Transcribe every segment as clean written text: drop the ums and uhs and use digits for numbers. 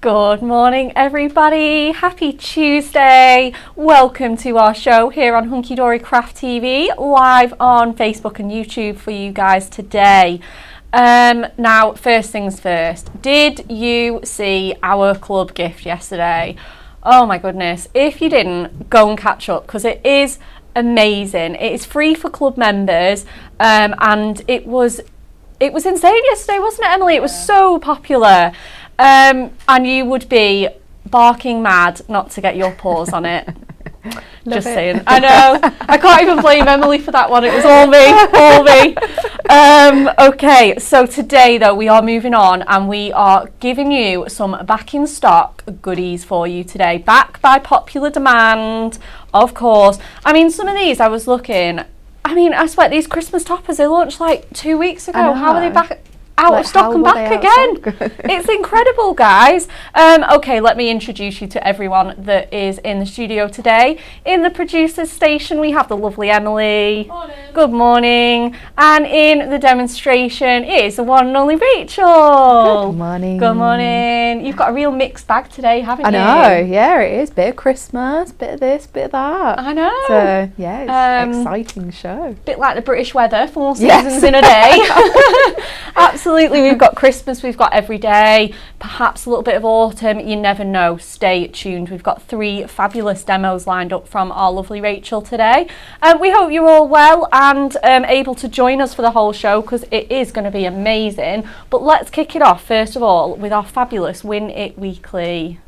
Good morning, everybody. Happy Tuesday. Welcome to our show here on Hunky Dory Craft TV, live on Facebook and YouTube for you guys today. Now, first things first, did you see our club gift yesterday? Oh my goodness. If you didn't, go and catch up because it is amazing. It is free for club members, and it was insane yesterday, wasn't it, Emily? It was so popular. And you would be barking mad not to get your paws on it. Just saying. I know. I can't even blame Emily for that one. It was all me. Okay, so today though we are moving on and we are giving you some back in stock goodies for you today. Back by popular demand, of course. I mean, some of these I was looking. I mean, I swear these Christmas toppers, they launched like 2 weeks ago. How are they back? Out of stock and back again. It's incredible, guys. Okay, let me introduce you to everyone that is in the studio today. In the producer's station, we have the lovely Emily. Morning. Good morning. And in the demonstration is the one and only Rachel. Good morning. Good morning. You've got a real mixed bag today, haven't you? I know, yeah, it is. Bit of Christmas, bit of this, bit of that. I know. So, yeah, it's an exciting show. Bit like the British weather, 4 seasons in a day. Absolutely, we've got Christmas, we've got every day, perhaps a little bit of autumn, you never know, stay tuned. We've got 3 fabulous demos lined up from our lovely Rachel today. We hope you're all well and able to join us for the whole show because it is going to be amazing. But let's kick it off, first of all, with our fabulous Win It Weekly.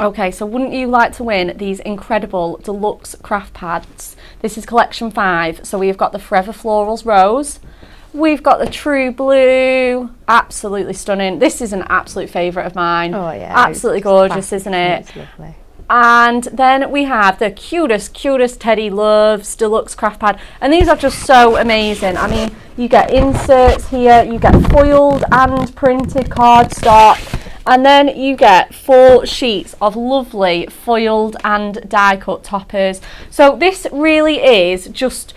Okay, so wouldn't you like to win these incredible deluxe craft pads? This is collection 5. So we've got the Forever Florals Rose. We've got the True Blue. Absolutely stunning. This is an absolute favourite of mine. Oh yeah. Absolutely gorgeous, isn't it? It's lovely. And then we have the cutest Teddy Loves deluxe craft pad. And these are just so amazing. I mean, you get inserts here, you get foiled and printed cardstock. And then you get 4 sheets of lovely foiled and die cut toppers. So this really is just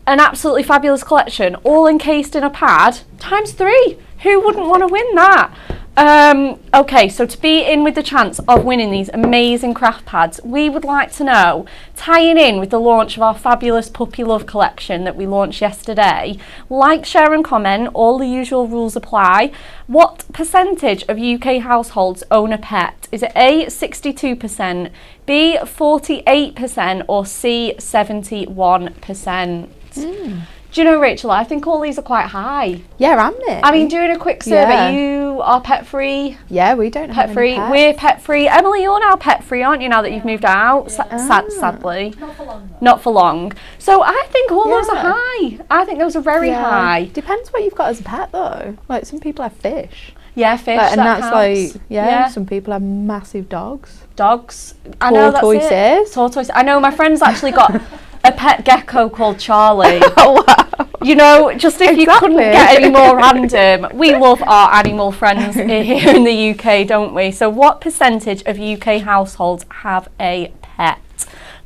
an absolutely fabulous collection, all encased in a pad, times 3. Who wouldn't want to win that? Okay, so to be in with the chance of winning these amazing craft pads, we would like to know, tying in with the launch of our fabulous Puppy Love collection that we launched yesterday, like, share and comment, all the usual rules apply. What percentage of UK households own a pet? Is it A, 62%, B, 48%, or C, 71%? Do you know, Rachel, I think all these are quite high. Yeah, am it? I mean, doing a quick survey, Yeah. You are pet free. Yeah, we don't have Pet free. any pets. We're pet free. Emily, you're now pet free, aren't you? Now that you've moved out, sadly. Not for long though. Not for long. So I think all those are Yeah. high. I think those are very Yeah. high. Depends what you've got as a pet though. Like some people have fish. Yeah, fish. And that that's counts. like, yeah, some people have massive dogs. Dogs. I know that's it. Tortoises. Tortoise. I know my friend's actually got a pet gecko called Charlie. Oh wow. You know, just if you couldn't get any more random, we love our animal friends here in the UK, don't we? So what percentage of UK households have a pet?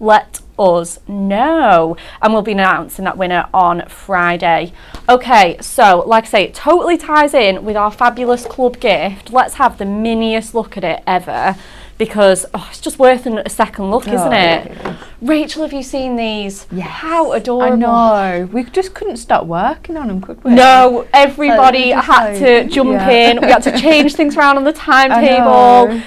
Let us know. And we'll be announcing that winner on Friday. Okay, so like I say, it totally ties in with our fabulous club gift. Let's have the miniest look at it ever. Because it's just worth a second look, isn't it? Yeah. Rachel, have you seen these? Yes. How adorable. I know. We just couldn't stop working on them, could we? No, everybody just had to like, jump yeah. in. We had to change things around on the timetable.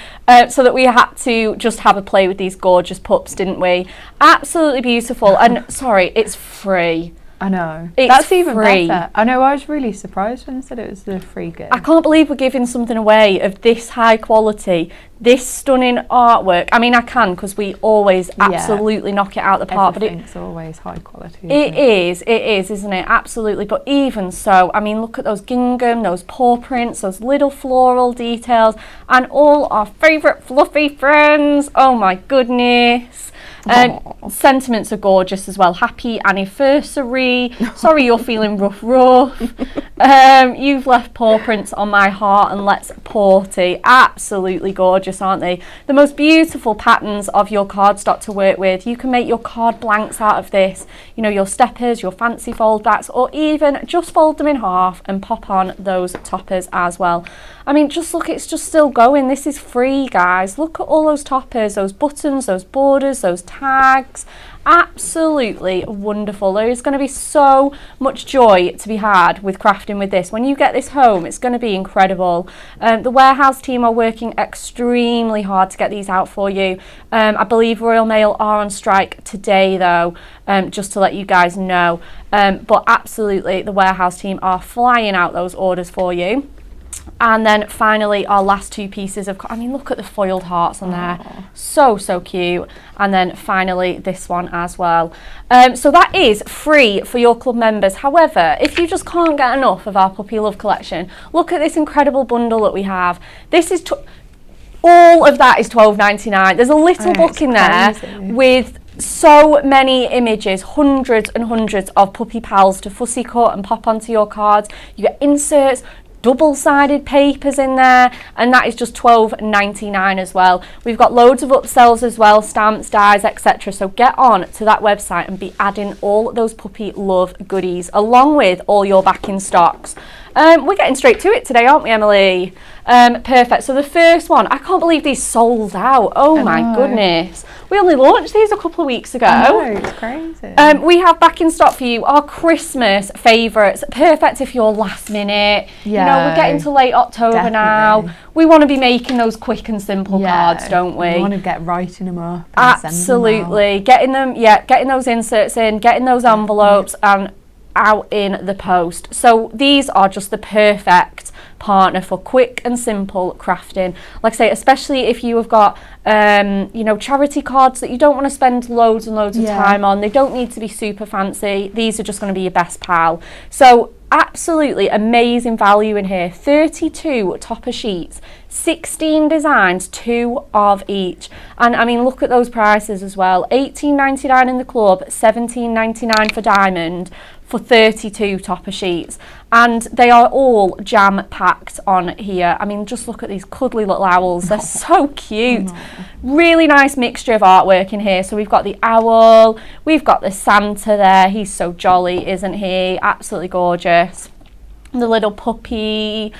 So that we had to just have a play with these gorgeous pups, didn't we? Absolutely beautiful. And sorry, it's free. I know. It's That's even free. better. I know, I was really surprised when they said it was the free gift. I can't believe we're giving something away of this high quality, this stunning artwork. I mean, I can because we always absolutely knock it out the park. Everything's always high quality. It is, isn't it? Absolutely. But even so, I mean, look at those gingham, those paw prints, those little floral details, and all our favourite fluffy friends. Oh my goodness. Sentiments are gorgeous as well. Happy anniversary. Sorry you're feeling rough. You've left paw prints on my heart and let's party. Absolutely gorgeous, aren't they? The most beautiful patterns of your cardstock to work with. You can make your card blanks out of this. You know, your steppers, your fancy fold backs, or even just fold them in half and pop on those toppers as well. I mean, just look, it's just still going. This is free, guys. Look at all those toppers, those buttons, those borders, those tags. Absolutely wonderful. There is going to be so much joy to be had with crafting with this. When you get this home, it's going to be incredible. The warehouse team are working extremely hard to get these out for you. I believe Royal Mail are on strike today though, just to let you guys know. But absolutely, the warehouse team are flying out those orders for you. And then finally our last two pieces of, I mean, look at the foiled hearts on there. So cute. And then finally this one as well. So that is free for your club members. However, if you just can't get enough of our Puppy Love collection, look at this incredible bundle that we have. This is all of that is $12.99. There's a little book in there with so many images, hundreds and hundreds of puppy pals to fussy cut and pop onto your cards. You get inserts, double-sided papers in there, and that is just $12.99 as well. We've got loads of upsells as well, stamps, dies, etc. So get on to that website and be adding all those Puppy Love goodies along with all your backing stocks. We're getting straight to it today, aren't we, Emily? Perfect. So the first one, I can't believe these sold out. Oh my goodness. We only launched these a couple of weeks ago. I know, it's crazy. We have back in stock for you our Christmas favourites. Perfect if you're last minute. You know, we're getting to late October now. We want to be making those quick and simple cards, don't we? We want to get writing them up. Absolutely. Getting them, getting those inserts in, getting those envelopes and out in the post. So these are just the perfect partner for quick and simple crafting. Like I say, especially if you have got you know, charity cards that you don't want to spend loads and loads of time on. They don't need to be super fancy. These are just going to be your best pal. So absolutely amazing value in here. 32 topper sheets, 16 designs, 2 of each. And I mean, look at those prices as well. $18.99 in the club, $17.99 for diamond, for 32 topper sheets, and they are all jam packed on here. I mean, just look at these cuddly little owls. They're so cute. Really nice mixture of artwork in here. So we've got the owl, we've got the Santa there. He's so jolly, isn't he? Absolutely gorgeous. The little puppy,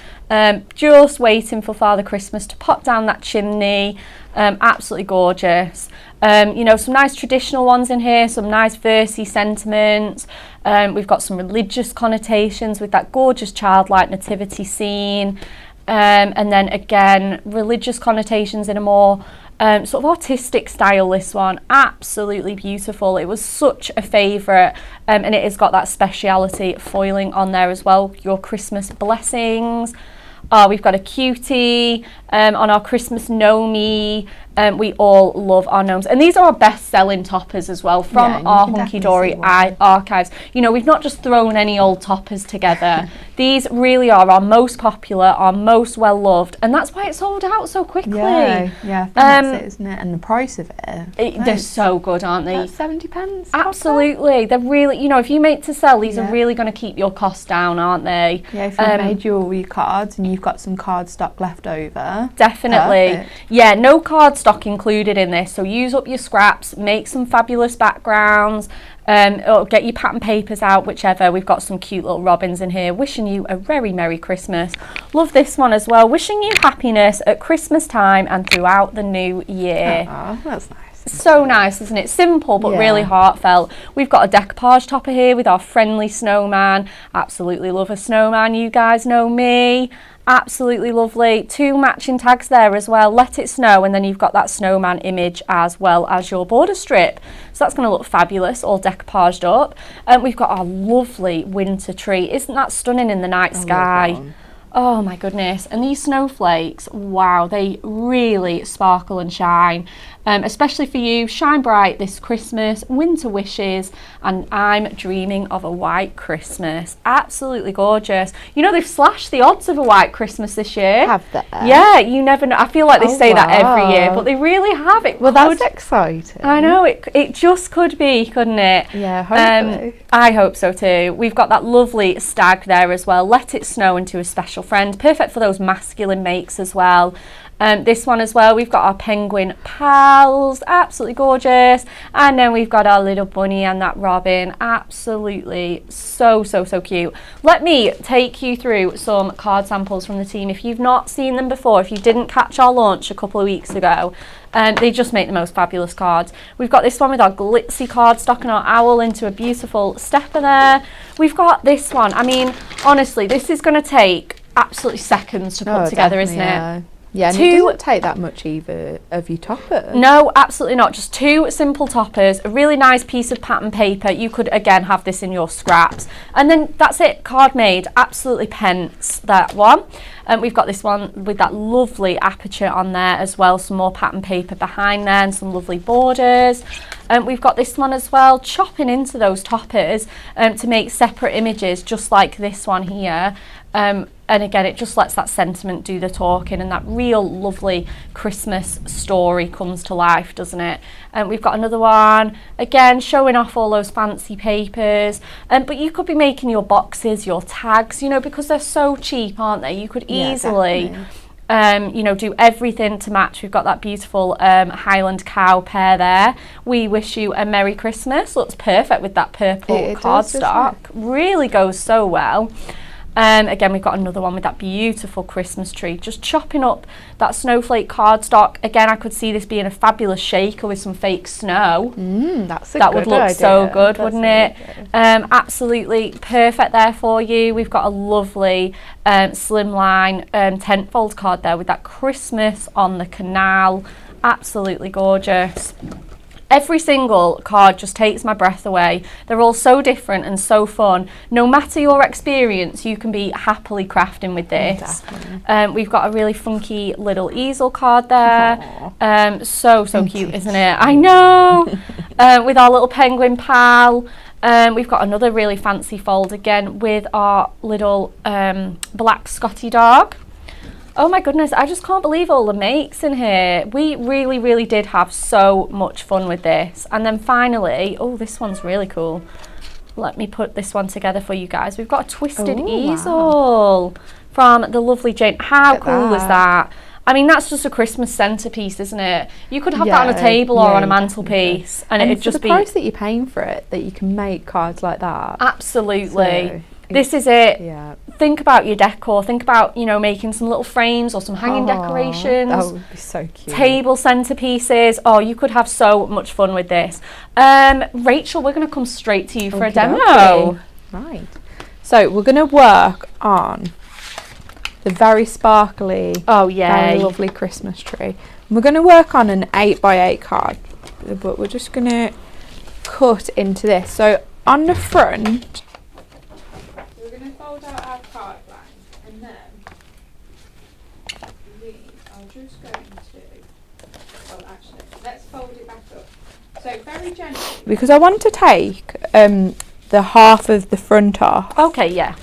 just waiting for Father Christmas to pop down that chimney. Absolutely gorgeous. You know, some nice traditional ones in here, some nice versy sentiments. We've got some religious connotations with that gorgeous childlike nativity scene. And then again, religious connotations in a more sort of artistic style. This one, absolutely beautiful. It was such a favourite, and it has got that speciality foiling on there as well. Your Christmas blessings. We've got a cutie on our Christmas Nomi. We all love our gnomes. And these are our best-selling toppers as well from our Hunky Dory archives. You know, we've not just thrown any old toppers together. These really are our most popular, our most well-loved, and that's why it sold out so quickly. Yeah, I think that's it, isn't it? And the price of it. They're so good, aren't they? That's 70 pence. Absolutely. They're really, you know, if you make to sell, these are really going to keep your costs down, aren't they? Yeah, if you've made your cards and you've got some card stock left over. Definitely. Perfect. Yeah, no card stock included in this, so use up your scraps, make some fabulous backgrounds, or get your pattern papers out, whichever. We've got some cute little robins in here. Wishing you a very Merry Christmas. Love this one as well. Wishing you happiness at Christmas time and throughout the new year. Oh, that's nice. So nice, isn't it? Simple but really heartfelt. We've got a decoupage topper here with our friendly snowman. Absolutely love a snowman, you guys know me. Absolutely lovely. 2 matching tags there as well. Let it snow, and then you've got that snowman image as well as your border strip. So that's going to look fabulous, all decoupaged up. We've got our lovely winter tree. Isn't that stunning in the night sky? Oh my goodness. And these snowflakes, wow, they really sparkle and shine. especially for you. Shine bright this Christmas, winter wishes, and I'm dreaming of a white Christmas. Absolutely gorgeous. You know, they've slashed the odds of a white Christmas this year. Have they? Yeah, you never know. I feel like they say that every year, wow. but they really have. It Well, that's exciting. I know, it just could be, couldn't it? Yeah, hopefully. I hope so too. We've got that lovely stag there as well. Let It Snow into a special friend. Perfect for those masculine makes as well. This one as well, we've got our penguin pals, absolutely gorgeous. And then we've got our little bunny and that robin, absolutely so cute. Let me take you through some card samples from the team. If you've not seen them before, if you didn't catch our launch a couple of weeks ago, they just make the most fabulous cards. We've got this one with our glitzy cardstock and our owl into a beautiful stepper there. We've got this one. I mean, honestly, this is going to take absolutely seconds to put together, isn't it? Yeah, and it doesn't take that much either of your toppers. No, absolutely not. Just two simple toppers, a really nice piece of pattern paper. You could, again, have this in your scraps. And then that's it, card made. Absolutely pence, that one. We've got this one with that lovely aperture on there as well. Some more pattern paper behind there and some lovely borders. We've got this one as well, chopping into those toppers to make separate images, just like this one here. And again, it just lets that sentiment do the talking and that real lovely Christmas story comes to life, doesn't it? We've got another one, again, showing off all those fancy papers. But you could be making your boxes, your tags, you know, because they're so cheap, aren't they? You could easily, you know, do everything to match. We've got that beautiful Highland cow pair there. We wish you a Merry Christmas. Looks perfect with that purple cardstock. Really goes so well. Again, we've got another one with that beautiful Christmas tree, just chopping up that snowflake cardstock. Again, I could see this being a fabulous shaker with some fake snow. That would look so good, wouldn't it? Absolutely perfect there for you. We've got a lovely slimline tent fold card there with that Christmas on the canal. Absolutely gorgeous. Every single card just takes my breath away. They're all so different and so fun. No matter your experience, you can be happily crafting with this. We've got a really funky little easel card there. So cute, isn't it? I know. With our little penguin pal. We've got another really fancy fold again with our little black Scotty dog. Oh my goodness, I just can't believe all the makes in here. We really did have so much fun with this. And then finally, oh, this one's really cool. Let me put this one together for you guys. We've got a twisted easel from the lovely Jane. How cool is that? I mean, that's just a Christmas centerpiece, isn't it? You could have that on a table or on a mantelpiece, and it'd just be the price that you're paying for it, that you can make cards like that. Absolutely. So, this is it. Yeah. Think about your decor. Think about, you know, making some little frames or some hanging decorations. That would be so cute. Table centerpieces. Oh, you could have so much fun with this. Rachel, we're going to come straight to you for a demo. Right. So we're going to work on the very sparkly, very lovely Christmas tree. And we're going to work on an 8x8 card, but we're just going to cut into this. So on the front, we're going to fold out our card blank, and then we are just going to, well actually, let's fold it back up. So very gently, because I want to take the half of the front off. Okay, yeah.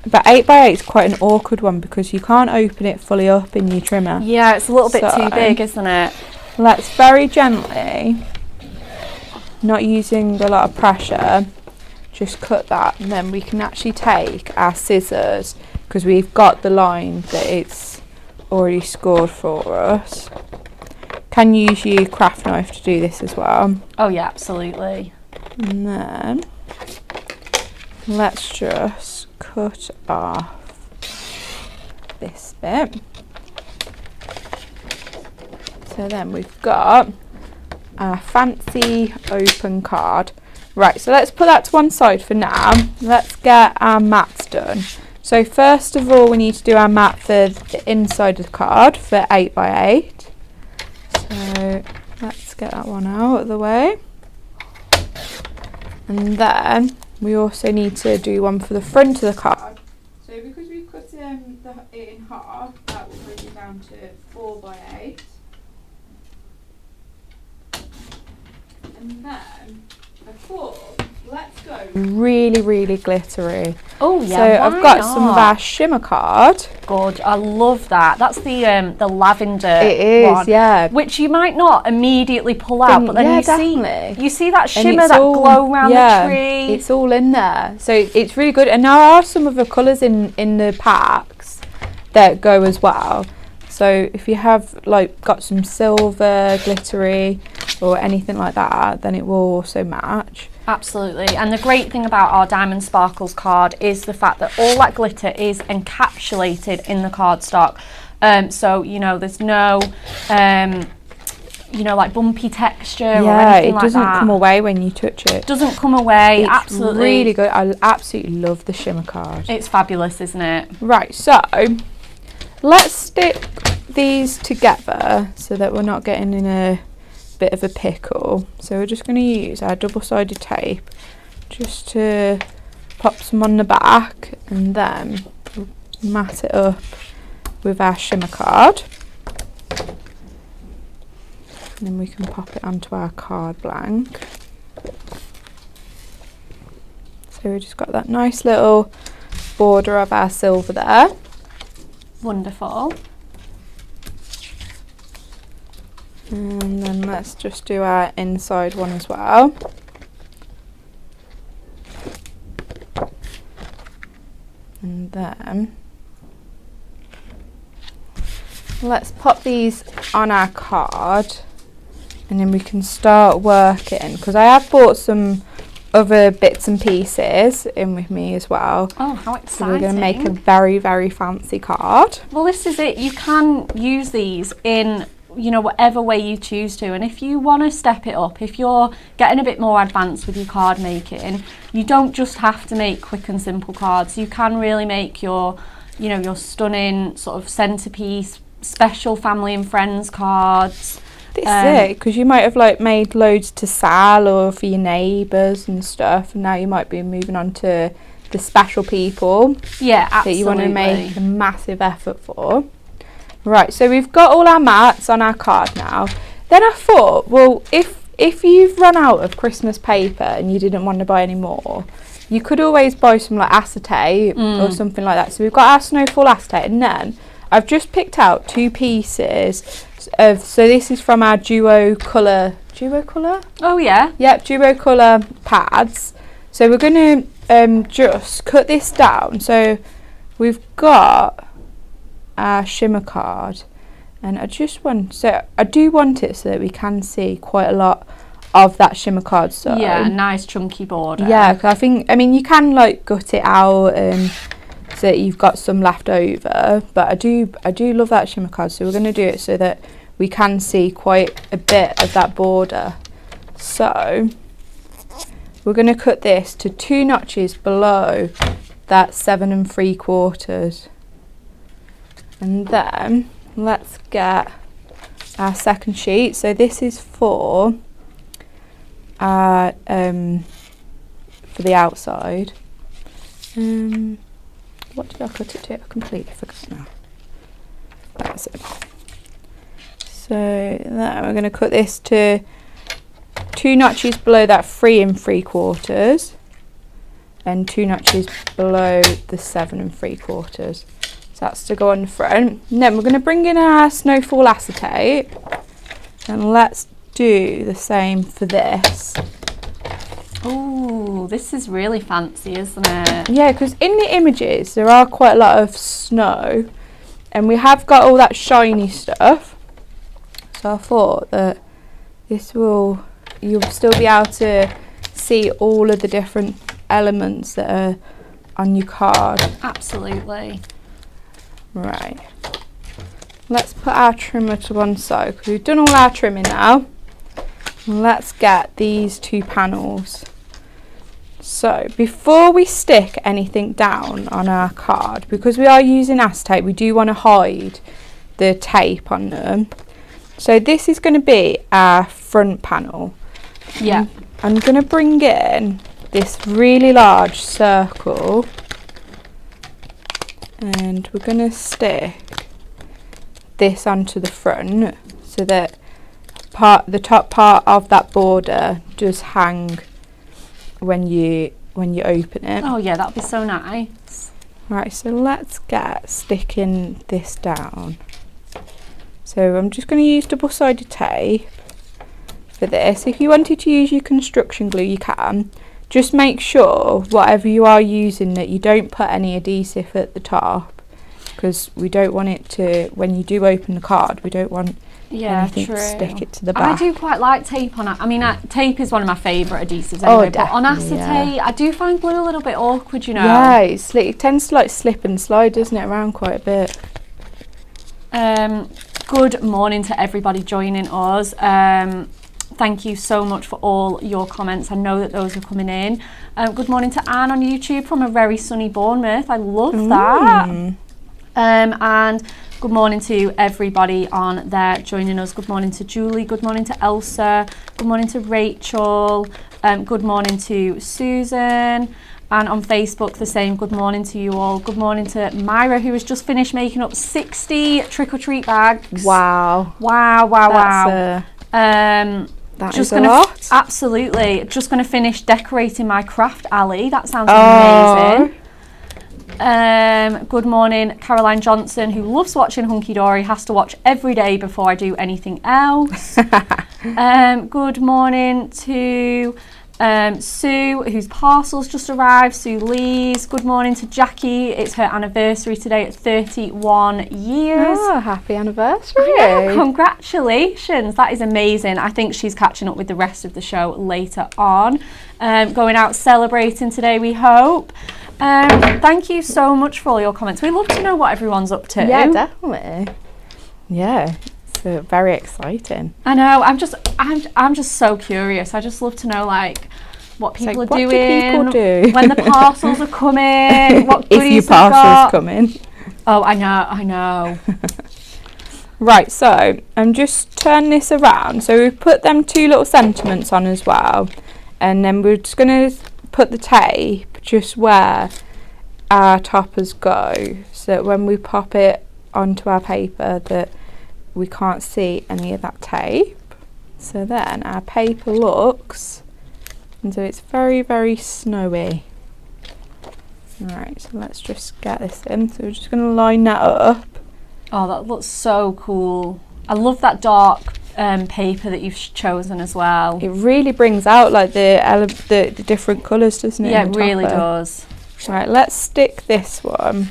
But 8x8 is quite an awkward one because you can't open it fully up in your trimmer. Yeah, it's a little bit too big, isn't it? Let's very gently, not using a lot of pressure, just cut that, and then we can actually take our scissors, because we've got the line that it's already scored for us. Can use your craft knife to do this as well. Oh yeah, absolutely. And then let's just cut off this bit. So then we've got our fancy open card. Right, so let's put that to one side for now. Let's get our mats done. So first of all, we need to do our mat for the inside of the card for 8x8. So let's get that one out of the way. And then we also need to do one for the front of the card. So because we cut it in half, that will bring it down to 4x8. And then I thought, let's go really, really glittery. Oh yeah. So I've got some of our shimmer card. Good. I love that. That's the lavender. It is, one, yeah. Which you might not immediately pull out, but then you see that shimmer, that glow around the tree. It's all in there. So it's really good. And there are some of the colours in the packs that go as well. So if you have like got some silver, glittery or anything like that, then it will also match. Absolutely. And the great thing about our Diamond Sparkles card is the fact that all that glitter is encapsulated in the cardstock. So, you know, there's no, you know, like bumpy texture or anything like that. Yeah, it doesn't come away when you touch it. Doesn't come away, it's absolutely. Really good. I absolutely love the shimmer card. It's fabulous, isn't it? Right, so let's stick these together so that we're not getting in a bit of a pickle. So we're just going to use our double-sided tape just to pop some on the back, and then we'll mat it up with our shimmer card, and then we can pop it onto our card blank. So we've just got that nice little border of our silver there. Wonderful. And then let's just do our inside one as well. And then let's pop these on our card, and then we can start working, because I have bought some other bits and pieces in with me as well. Oh, how exciting. So we're going to make a very, very fancy card. Well, this is it. You can use these in, you know, whatever way you choose to. And if you want to step it up, if you're getting a bit more advanced with your card making, you don't just have to make quick and simple cards. You can really make your, you know, your stunning sort of centerpiece, special family and friends cards. This is it, because you might have like made loads to sell or for your neighbours and stuff, and now you might be moving on to the special people. Yeah, absolutely. That you want to make a massive effort for. Right, so we've got all our mats on our card now. Then I thought, well, if you've run out of Christmas paper and you didn't want to buy any more, you could always buy some like acetate or something like that. So we've got our snowfall acetate, and then I've just picked out 2 pieces of, so this is from our duo colour. Oh yeah. Yep, duo colour pads. So we're going to just cut this down. So we've got our shimmer card, and I do want it so that we can see quite a lot of that shimmer card. So yeah, a nice chunky border. Yeah, cause I mean you can like gut it out so that you've got some left over, but I do love that shimmer card, so we're going to do it so that we can see quite a bit of that border. So we're going to cut this to 2 notches below that 7 3/4, and then let's get our second sheet. So this is for the outside. What did I cut it to? I completely forgot now. That's it. So then we're going to cut this to 2 notches below that 3 3/4, and 2 notches below the 7 3/4. So that's to go on the front. And then we're going to bring in our snowfall acetate, and let's do the same for this. Oh, this is really fancy, isn't it? Yeah, because in the images there are quite a lot of snow, and we have got all that shiny stuff. So I thought that you'll still be able to see all of the different elements that are on your card. Absolutely. Right. Let's put our trimmer to one side, because we've done all our trimming now. Let's get these 2 panels. So before we stick anything down on our card, because we are using acetate, we do want to hide the tape on them. So this is going to be our front panel. Yeah. I'm going to bring in this really large circle, and we're going to stick this onto the front so that the top part of that border does hang when you open it. Oh yeah, that'd be so nice. Right, so let's get sticking this down. So I'm just going to use double-sided tape for this. If you wanted to use your construction glue, you can. Just make sure whatever you are using that you don't put any adhesive at the top, because we don't want it to, when you do open the card, we don't want anything to stick it to the back. I do quite like tape on it. I mean, tape is one of my favourite adhesives anyway, but on acetate, I do find glue a little bit awkward, you know. Yeah, it tends to like slip and slide, doesn't it, around quite a bit. Good morning to everybody joining us. Thank you so much for all your comments. I know that those are coming in. Good morning to Anne on YouTube from a very sunny Bournemouth. I love that. And good morning to everybody on there joining us. Good morning to Julie. Good morning to Elsa. Good morning to Rachel. Good morning to Susan. And on Facebook, the same. Good morning to you all. Good morning to Myra, who has just finished making up 60 trick-or-treat bags. Wow. Wow. That is a lot. Absolutely. Just going to finish decorating my craft alley. That sounds amazing. Good morning, Caroline Johnson, who loves watching Hunky Dory, has to watch every day before I do anything else. Good morning to Sue, whose parcel's just arrived, Sue Lees. Good morning to Jackie. It's her anniversary today at 31 years. Oh, happy anniversary. Yeah, congratulations. That is amazing. I think she's catching up with the rest of the show later on. Going out celebrating today, we hope. Thank you so much for all your comments. We love to know what everyone's up to. Yeah, definitely. Yeah. Very exciting. I know. I'm just so curious. I just love to know like what people are doing. What do people do? When the parcels are coming. What if your parcel's coming. Oh, I know. Right. So I'm just turning this around. So we've put them two little sentiments on as well, and then we're just gonna put the tape just where our toppers go, so that when we pop it onto our paper, that we can't see any of that tape. So then our paper looks, and so it's very, very snowy. Right, so let's just get this in. So we're just going to line that up. Oh, that looks so cool. I love that dark paper that you've chosen as well. It really brings out like the different colours, doesn't it? Yeah, it really does. Right, let's stick this one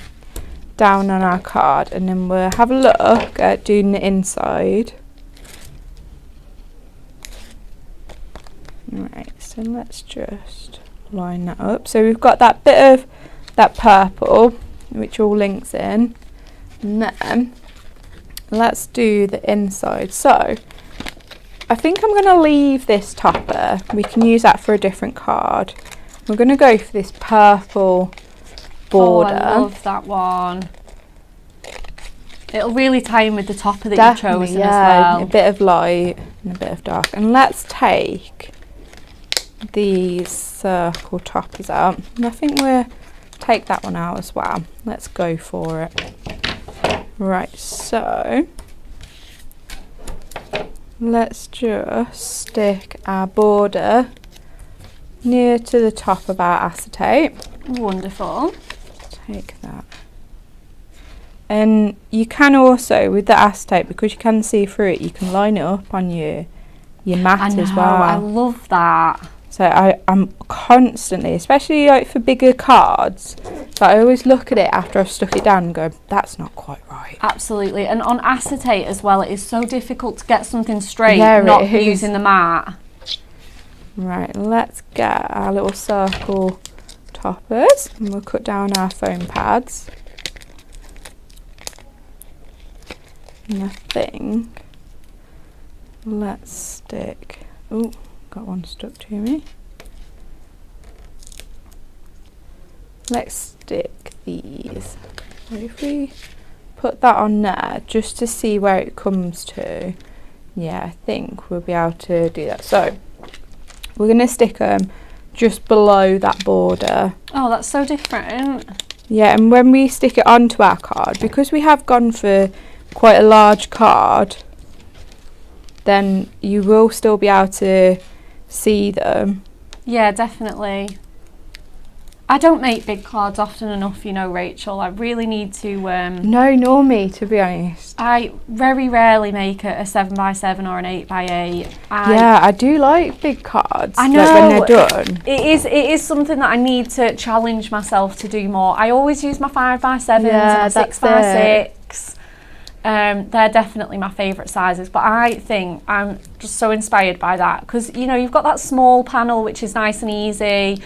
down on our card, and then we'll have a look at doing the inside. Right, so let's just line that up. So we've got that bit of that purple, which all links in, and then let's do the inside. So I think I'm going to leave this topper. We can use that for a different card. We're going to go for this purple border. Oh, I love that one. It'll really tie in with the topper that you've chosen as well. A bit of light and a bit of dark. And let's take these circle toppers out. And I think we'll take that one out as well. Let's go for it. Right, so let's just stick our border near to the top of our acetate. Wonderful. Take that. And you can also, with the acetate, because you can see through it, you can line it up on your mat as well. I love that. So I'm constantly, especially like for bigger cards, so I always look at it after I've stuck it down and go, that's not quite right. Absolutely. And on acetate as well, it is so difficult to get something straight, not using the mat. Right, let's get our little circle toppers, and we'll cut down our foam pads. And I think let's stick, oh, got one stuck to me. Let's stick these. So if we put that on there just to see where it comes to, yeah, I think we'll be able to do that. So we're going to stick them just below that border. Oh, that's so different. Yeah, and when we stick it onto our card, because we have gone for quite a large card, then you will still be able to see them. Yeah, definitely. I don't make big cards often enough, you know, Rachel. I really need to. No, nor me, to be honest. I very rarely make a 7x7 or an 8x8. Yeah, I do like big cards. I know. Like when they're done. It is something that I need to challenge myself to do more. I always use my 5x7s and my 6x6. They're definitely my favourite sizes, but I think I'm just so inspired by that because, you know, you've got that small panel which is nice and easy.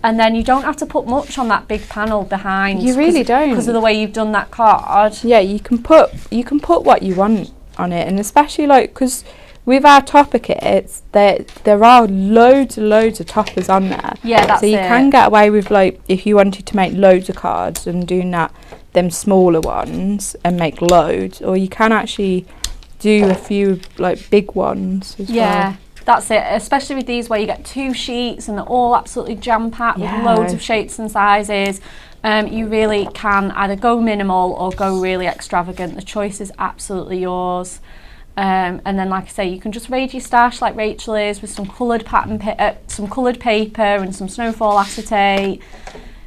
And then you don't have to put much on that big panel behind. You really don't, because of the way you've done that card. Yeah, you can put what you want on it, and especially like because with our topper kits, there are loads of toppers on there. Yeah, that's so you can get away with like if you wanted to make loads of cards and doing them smaller ones and make loads, or you can actually do a few like big ones as well. That's it, especially with these where you get 2 sheets and they're all absolutely jam-packed with loads of shapes and sizes. You really can either go minimal or go really extravagant. The choice is absolutely yours. And then, like I say, you can just raid your stash like Rachel is with some coloured some coloured paper and some snowfall acetate.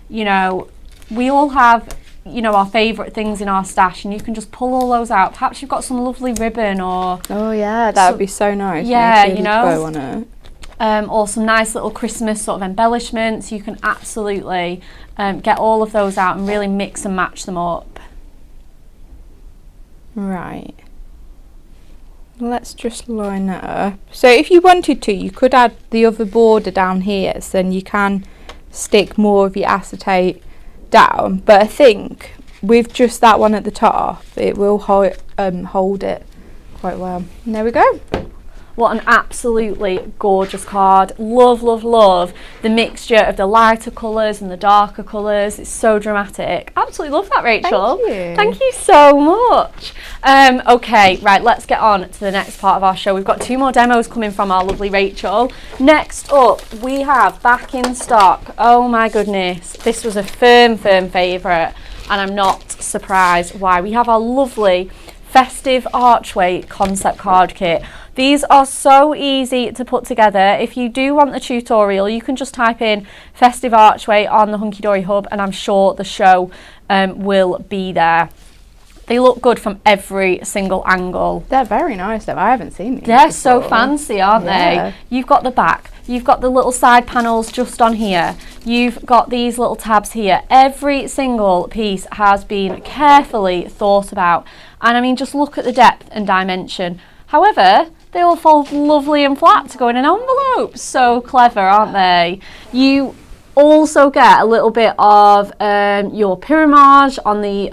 You know, we all have, you know, our favourite things in our stash, and you can just pull all those out. Perhaps you've got some lovely ribbon or... Oh yeah, that would be so nice. Yeah, you know. Bow on it. Or some nice little Christmas sort of embellishments. You can absolutely get all of those out and really mix and match them up. Right. Let's just line that up. So if you wanted to, you could add the other border down here, so then you can stick more of your acetate down, but I think with just that one at the top it will hold it quite well. And there we go. What an absolutely gorgeous card. Love the mixture of the lighter colours and the darker colours. It's so dramatic. Absolutely love that, Rachel. Thank you so much. Okay, right, let's get on to the next part of our show. We've got 2 more demos coming from our lovely Rachel. Next up, we have back in stock. Oh my goodness, this was a firm favourite, and I'm not surprised why. We have our lovely festive archway concept card kit. These are so easy to put together. If you do want the tutorial, you can just type in festive archway on the Hunky Dory Hub, and I'm sure the show will be there. They look good from every single angle. They're very nice though. I haven't seen these They're before. so fancy, aren't they? You've got the back, you've got the little side panels just on here, you've got these little tabs here. Every single piece has been carefully thought about, and I mean, just look at the depth and dimension. However, they all fold lovely and flat to go in an envelope. So clever, aren't they? You also get a little bit of your pyramage on the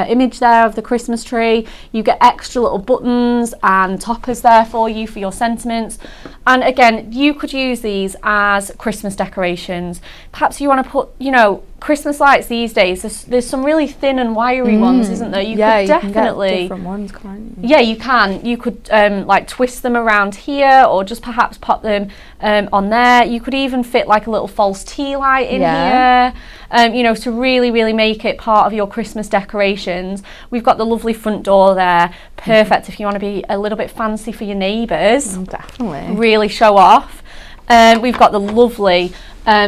image there of the Christmas tree. You get extra little buttons and toppers there for you for your sentiments. And again, you could use these as Christmas decorations. Perhaps you want to put, you know, Christmas lights these days, there's some really thin and wiry ones, isn't there? You could definitely can get different ones, can't you? Yeah, you can. You could like twist them around here, or just perhaps pop them on there. You could even fit like a little false tea light in here, you know, to really make it part of your Christmas decorations. We've got the lovely front door there, perfect if you want to be a little bit fancy for your neighbours. Definitely. Really show off. We've got the lovely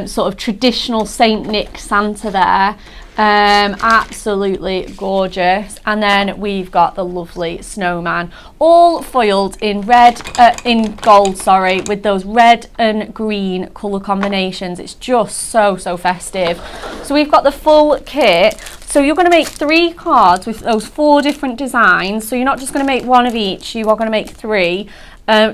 sort of traditional Saint Nick Santa there, absolutely gorgeous. And then we've got the lovely snowman, all foiled in gold, sorry, with those red and green colour combinations. It's just so festive. So we've got the full kit. So you're going to make 3 cards with those 4 different designs. So you're not just going to make one of each, you are going to make 3.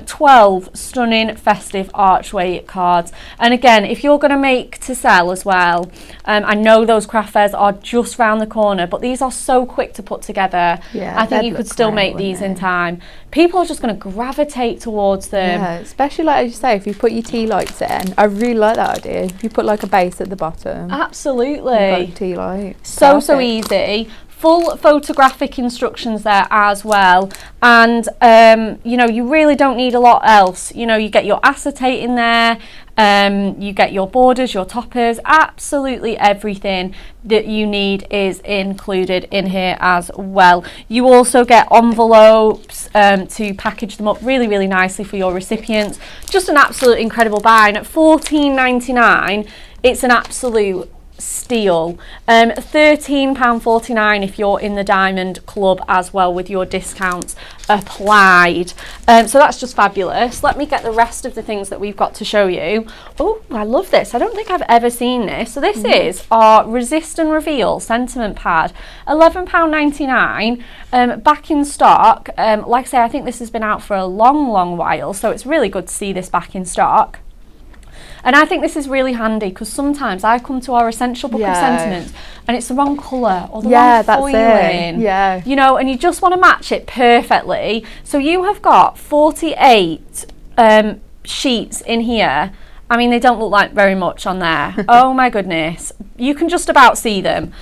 12 stunning festive archway cards. And again, if you're going to make to sell as well, I know those craft fairs are just round the corner, but these are so quick to put together. I think you could still make these in time. People are just going to gravitate towards them. Yeah, especially like as you say, if you put your tea lights in. I really like that idea. If you put like a base at the bottom. Absolutely. Like a tea light. So easy. full photographic instructions there as well, and you know, you really don't need a lot else. You know, you get your acetate in there, you get your borders, your toppers, absolutely everything that you need is included in here as well. You also get envelopes to package them up really, really nicely for your recipients. Just an absolute incredible buy, and at £14.99 it's an absolute steal. £13.49 if you're in the Diamond Club as well, with your discounts applied. So that's just fabulous. Let me get the rest of the things that we've got to show you. Oh, I love this. I don't think I've ever seen this. So this is our Resist and Reveal sentiment pad, £11.99, back in stock. Like I say, I think this has been out for a long while, so it's really good to see this back in stock. And I think this is really handy, because sometimes I come to our essential book of sentiments and it's the wrong colour or the wrong foiling. Yeah. You know, and you just want to match it perfectly. So you have got 48 sheets in here. I mean, they don't look like very much on there. Oh my goodness. You can just about see them.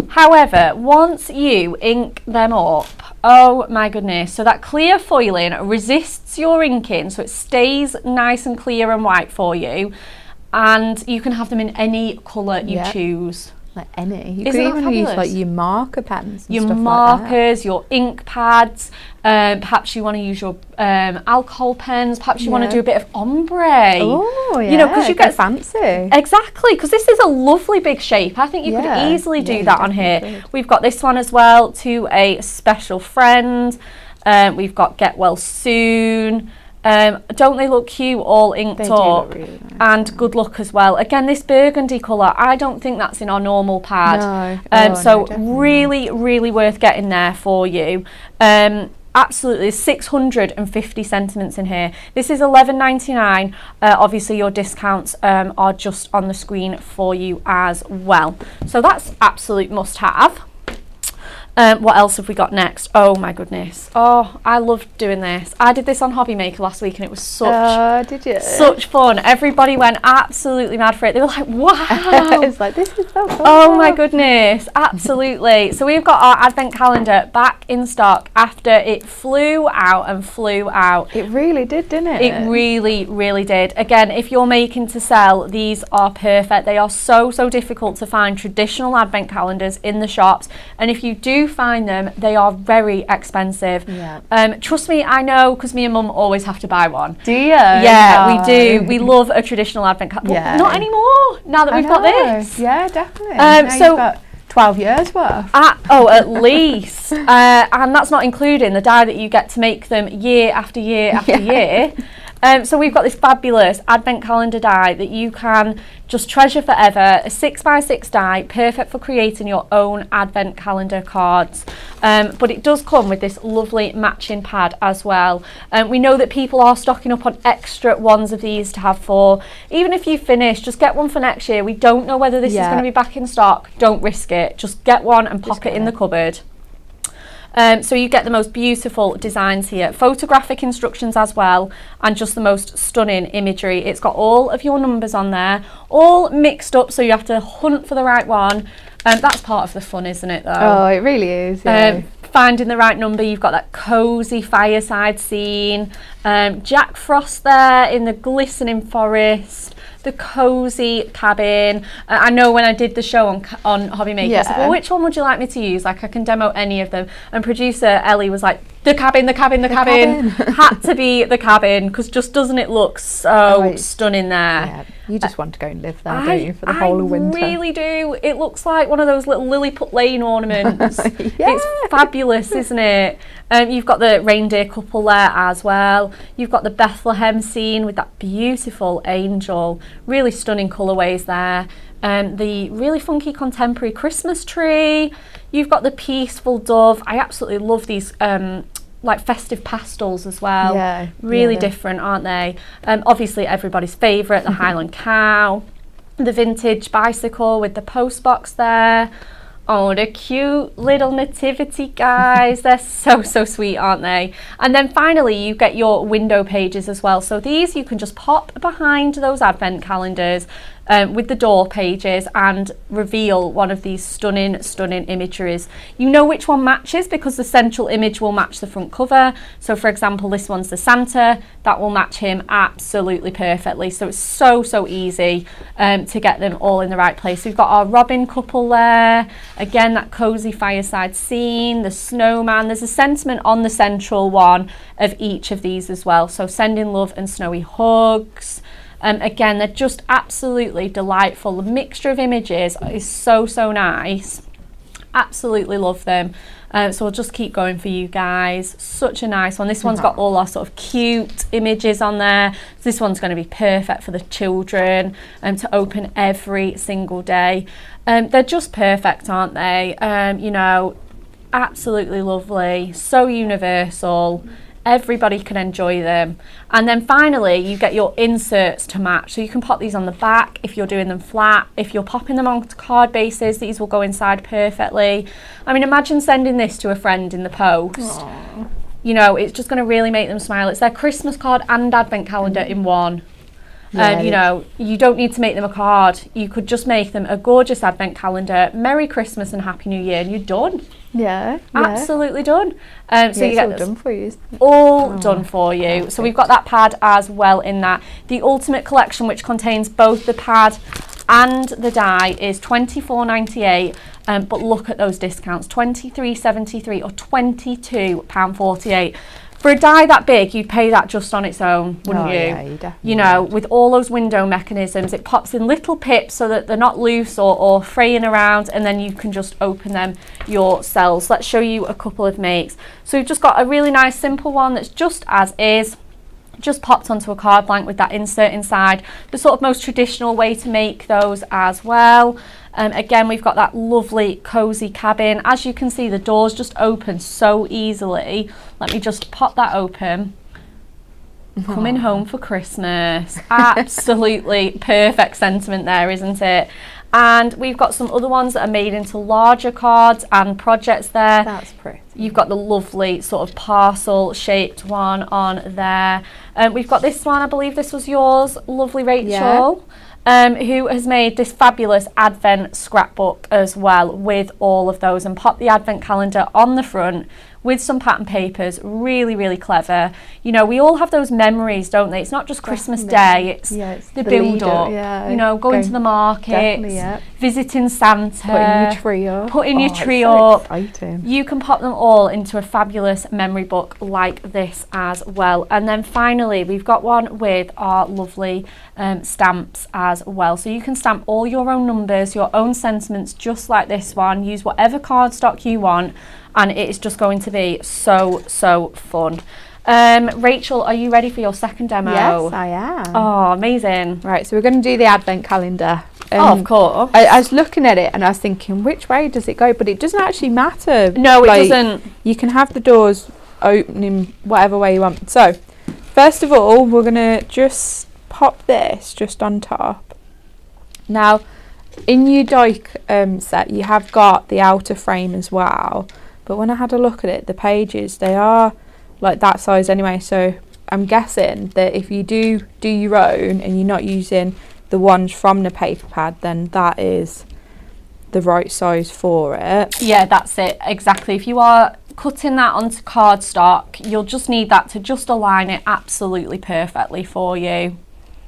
However, once you ink them up, oh my goodness, so that clear foiling resists your inking, so it stays nice and clear and white for you, and you can have them in any colour you choose. Like any. You could even use like your marker pens and your stuff markers, like that. your ink pads, perhaps you want to use your alcohol pens, perhaps you want to do a bit of ombre. Oh, yeah, you know, because you get fancy. Exactly, because this is a lovely big shape. I think you could easily do that on here. Could. We've got this one as well, To a Special Friend. We've got Get Well Soon. Don't they look cute, all inked up? Really nice, and good luck as well. Again, this burgundy colour, I don't think that's in our normal pad. No. So really worth getting there for you. Absolutely, 650 sentiments in here. This is £11.99. Obviously your discounts are just on the screen for you as well. So that's absolute must have. What else have we got next? Oh my goodness. Oh, I loved doing this. I did this on Hobby Maker last week and it was such fun. Everybody went absolutely mad for it. They were like, wow. It's like, this is so cool. Oh my goodness, absolutely. So we've got our advent calendar back in stock after it flew out. It really did, didn't it? It really did. Again, if you're making to sell, these are perfect. They are so difficult to find traditional advent calendars in the shops, and if you do find them, they are very expensive. Trust me, I know, because me and Mum always have to buy one. Do you? Yeah, we do. We love a traditional advent calendar. Well, not anymore, now that we've got this. Yeah, definitely. Now so you've got 12 years worth. At least. And that's not including the die that you get to make them year after year after year. So we've got this fabulous advent calendar die that you can just treasure forever, a 6x6 die, perfect for creating your own advent calendar cards. But it does come with this lovely matching pad as well. We know that people are stocking up on extra ones of these to have for. Even if you finish, just get one for next year. We don't know whether this is going to be back in stock. Don't risk it. Just get one and pop it in the cupboard. So you get the most beautiful designs here, photographic instructions as well, and just the most stunning imagery. It's got all of your numbers on there, all mixed up, so you have to hunt for the right one. That's part of the fun, isn't it, though? Oh, it really is. Yeah. Finding the right number. You've got that cosy fireside scene, Jack Frost there in the glistening forest, the cosy cabin. I know when I did the show on Hobby Maker, I said, well, which one would you like me to use? Like, I can demo any of them. And producer Ellie was like, the cabin. Had to be the cabin, because just doesn't it look so stunning there? Yeah, you just want to go and live there, don't you, for the whole of winter? I really do. It looks like one of those little Lilliput Lane ornaments. It's fabulous, isn't it? You've got the reindeer couple there as well. You've got the Bethlehem scene with that beautiful angel. Really stunning colourways there. The really funky contemporary Christmas tree. You've got the peaceful dove. I absolutely love these like festive pastels as well. Yeah, really different, aren't they? Obviously everybody's favourite, the Highland cow. The vintage bicycle with the post box there. Oh, the cute little nativity guys. They're so sweet, aren't they? And then finally you get your window pages as well. So these you can just pop behind those advent calendars. with the door pages and reveal one of these stunning imageries. You know which one matches because the central image will match the front cover. So for example, this one's the Santa, that will match him absolutely perfectly. So it's so easy to get them all in the right place. We've got our Robin couple there, again that cozy fireside scene, the snowman. There's a sentiment on the central one of each of these as well, so sending love and snowy hugs. Again, they're just absolutely delightful. The mixture of images is so nice. Absolutely love them. So we'll just keep going for you guys. Such a nice one. This one's got all our sort of cute images on there. So this one's going to be perfect for the children to open every single day. They're just perfect, aren't they? You know, absolutely lovely. So universal. Everybody can enjoy them. And then finally you get your inserts to match, so you can pop these on the back if you're doing them flat. If you're popping them onto card bases, these will go inside perfectly. I mean, imagine sending this to a friend in the post. Aww. You know, it's just going to really make them smile. It's their Christmas card and advent calendar in one. And you know, you don't need to make them a card. You could just make them a gorgeous advent calendar, Merry Christmas and Happy New Year, and you're done. Yeah. Absolutely done. So you get all done for you. All done for you. So we've got that pad as well in that. The Ultimate Collection, which contains both the pad and the die, is £24.98. But look at those discounts, £23.73 or £22.48. For a die that big, you'd pay that just on its own, wouldn't you? Yeah, you definitely You know, with all those window mechanisms, it pops in little pips so that they're not loose or fraying around, and then you can just open them yourselves. Let's show you a couple of makes. So we've just got a really nice simple one that's just as is, just popped onto a card blank with that insert inside. The sort of most traditional way to make those as well. Again, we've got that lovely cozy cabin. As you can see, the doors just open so easily. Let me just pop that open. Coming home for Christmas. Absolutely perfect sentiment there, isn't it? And we've got some other ones that are made into larger cards and projects there. That's pretty. You've got the lovely sort of parcel shaped one on there. We've got this one, I believe this was yours, lovely Rachel. Who has made this fabulous advent scrapbook as well with all of those, and pop the advent calendar on the front with some pattern papers. Really clever. You know, we all have those memories, don't they? It's not just Christmas Day, it's the build up, you know, going to the market, visiting Santa, putting your tree up. Exciting. You can pop them all into a fabulous memory book like this as well. And then finally we've got one with our lovely stamps as well, so you can stamp all your own numbers, your own sentiments, just like this one. Use whatever cardstock you want, and it is just going to be so fun. Rachel, are you ready for your second demo? Yes, I am. Oh, amazing. Right, so we're going to do the advent calendar. Of course. I was looking at it and I was thinking, which way does it go? But it doesn't actually matter. No, it doesn't. You can have the doors opening whatever way you want. So, first of all, we're going to just pop this just on top. Now, in your die set, you have got the outer frame as well. But when I had a look at it, the pages, they are like that size anyway. So I'm guessing that if you do your own and you're not using the ones from the paper pad, then that is the right size for it. Yeah, that's it, exactly. If you are cutting that onto cardstock, you'll just need that to just align it absolutely perfectly for you.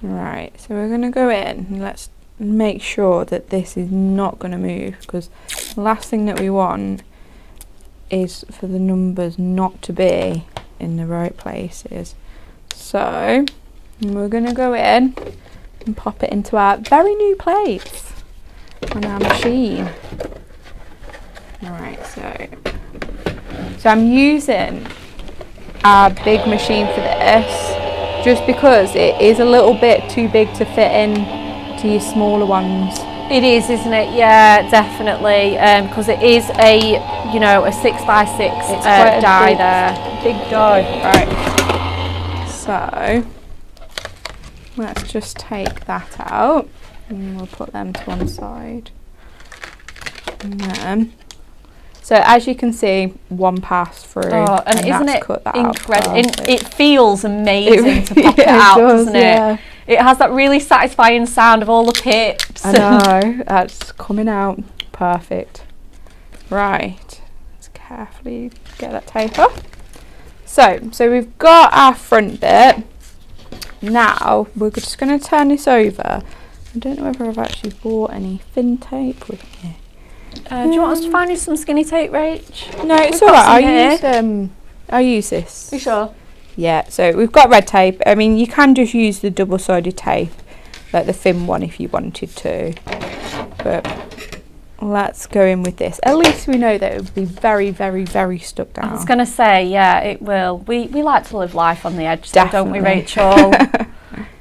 Right, so we're going to go in and let's make sure that this is not going to move, because the last thing that we want is for the numbers not to be in the right places. So we're going to go in and pop it into our very new place on our machine. Alright, so I'm using our big machine for this just because it is a little bit too big to fit in to your smaller ones. It is, isn't it? Yeah, definitely, because it is a 6x6 die there. Big die. Right. So let's just take that out and we'll put them to one side. And then, so as you can see, one pass through. Oh, and isn't that's it cut that incredible? out. It feels amazing to pop it out, doesn't it? Yeah. It has that really satisfying sound of all the pips. I know, that's coming out perfect. Right, let's carefully get that tape off. So we've got our front bit. Now we're just going to turn this over. I don't know whether I've actually bought any thin tape with me. Do you want us to find you some skinny tape, Rach? No, it's alright. I use this. You sure? Yeah, so we've got red tape. I mean, you can just use the double-sided tape, like the thin one if you wanted to. But let's go in with this. At least we know that it will be very, very, very stuck down. I was going to say, yeah, it will. We like to live life on the edge, so don't we, Definitely. Rachel?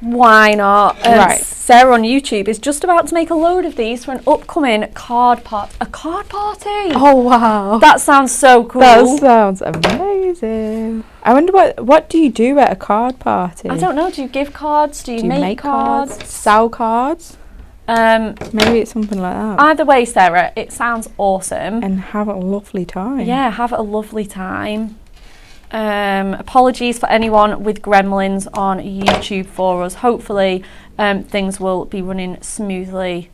Why not? Right. Sarah on YouTube is just about to make a load of these for an upcoming card party. A card party? Oh, wow. That sounds so cool. That sounds amazing. I wonder what do you do at a card party? I don't know. Do you give cards? Do you make cards? Sell cards? Maybe it's something like that. Either way, Sarah, it sounds awesome. And have a lovely time. Yeah, have a lovely time. Apologies for anyone with gremlins on YouTube for us. Hopefully things will be running smoothly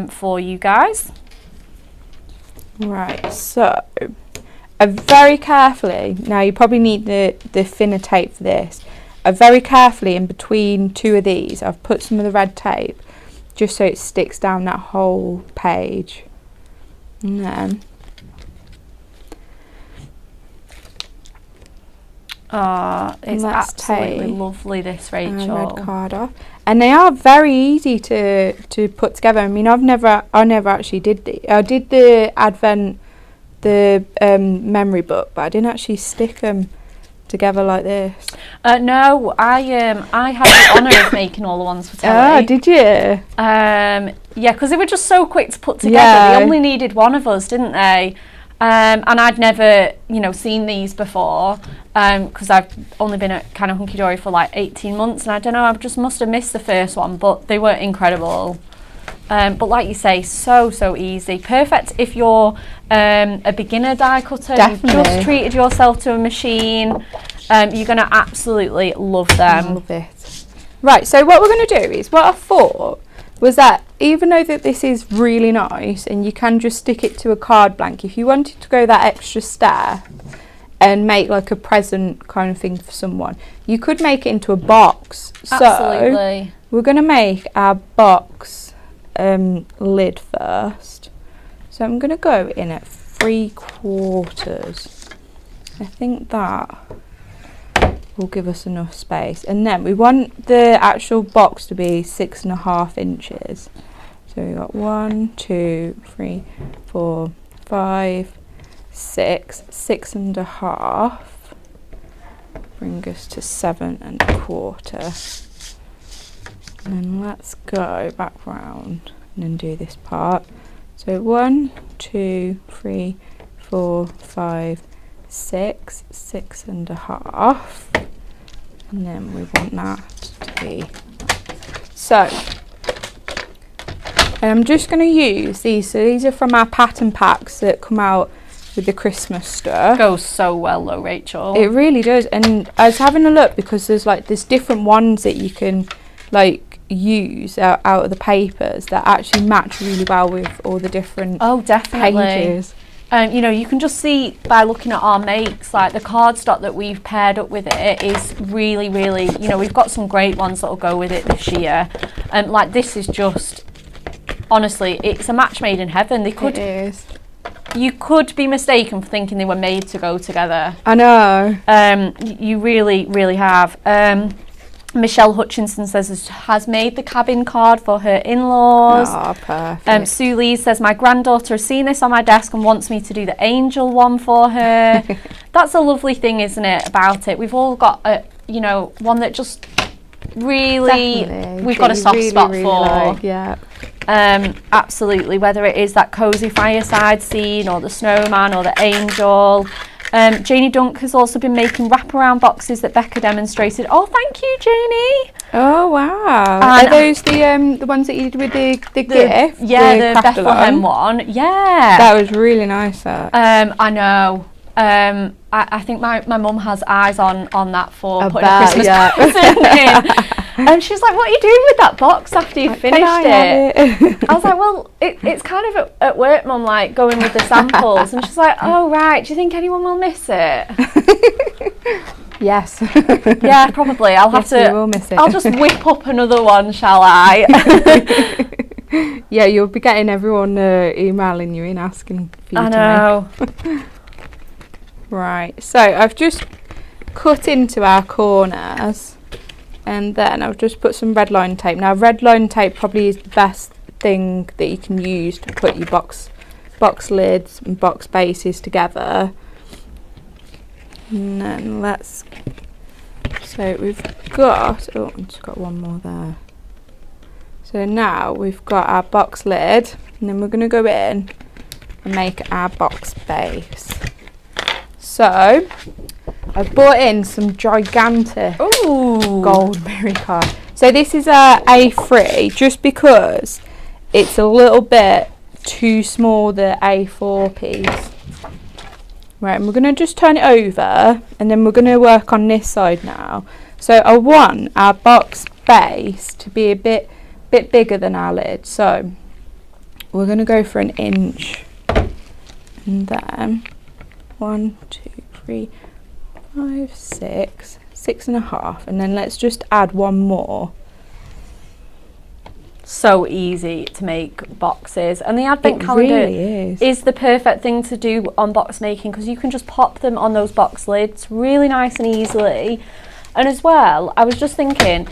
for you guys. Right, so very carefully, now you probably need the thinner tape for this. Very carefully in between two of these, I've put some of the red tape just so it sticks down that whole page. And then It's let's absolutely take lovely, this, Rachel. red card off. And they are very easy to put together. I mean, I never actually did I did the Advent, the memory book, but I didn't actually stick them together like this. No, I had the honour of making all the ones for Telly. Oh, did you? Yeah, because they were just so quick to put together. Yeah. They only needed one of us, didn't they? And I'd never, seen these before, because I've only been at kind of Hunky Dory for like 18 months, and I don't know, I just must have missed the first one, but they were incredible. But like you say, so easy. Perfect if you're a beginner die cutter. Definitely. You've just treated yourself to a machine. You're going to absolutely love them. Love it. Right, so what we're going to do is, what I thought was that even though that this is really nice and you can just stick it to a card blank, if you wanted to go that extra step and make like a present kind of thing for someone, you could make it into a box. Absolutely. So we're going to make our box lid first. So I'm going to go in at 3/4. I think that will give us enough space, and then we want the actual box to be 6.5 inches. So we got 1, 2, 3, 4, 5, 6, 6.5. Bring us to 7.25. And then let's go back round and then do this part. So 1, 2, 3, 4, 5, 6, 6.5. And then we want that to be so. And I'm just going to use these. So these are from our pattern packs that come out with the Christmas stuff. Goes so well though, Rachel. It really does. And I was having a look because there's different ones that you can like use out of the papers that actually match really well with all the different definitely pages. You can just see by looking at our makes, like the cardstock that we've paired up with it is really, really, we've got some great ones that will go with it this year. And like this is just, honestly, it's a match made in heaven. It is. You could be mistaken for thinking they were made to go together. I know. You really, really have. Michelle Hutchinson says has made the cabin card for her in-laws. Oh, perfect. Sue Lee says my granddaughter has seen this on my desk and wants me to do the angel one for her. That's a lovely thing, isn't it, about it? We've all got one that just really Definitely. we've got a soft spot really for. like, yeah. Absolutely, whether it is that cozy fireside scene or the snowman or the angel. Janie Dunk has also been making wraparound boxes that Becca demonstrated. Oh, thank you, Janie. Oh, wow. And are those the ones that you did with the gift? Yeah, the craft Bethlehem along? one. Yeah. That was really nice, that. I know. I think my mum has eyes on that for I putting a bet, Christmas yeah. present And she's like, what are you doing with that box after you finished it? I was like, well, it's kind of at work, Mum, like going with the samples. And she's like, oh, right, do you think anyone will miss it? Yes. Yeah, probably. I'll have to. Will miss it. I'll just whip up another one, shall I? Yeah, you'll be getting everyone emailing you in asking for you I know. Right, so I've just cut into our corners, and then I've just put some red line tape. Now, red line tape probably is the best thing that you can use to put your box lids and box bases together. And then so we've got, oh, I've just got one more there. So now we've got our box lid, and then we're going to go in and make our box base. So I've bought in some gigantic gold mirror card. So this is a A3, just because it's a little bit too small, the A4 piece. Right, and we're going to just turn it over, and then we're going to work on this side now. So I want our box base to be a bit bigger than our lid. So we're going to go for 1 inch, and then 1, 2, 3, 5, 6, 6.5, and then let's just add one more. So easy to make boxes, and the advent calendar really is the perfect thing to do on box making, because you can just pop them on those box lids really nice and easily. And as well, I was just thinking,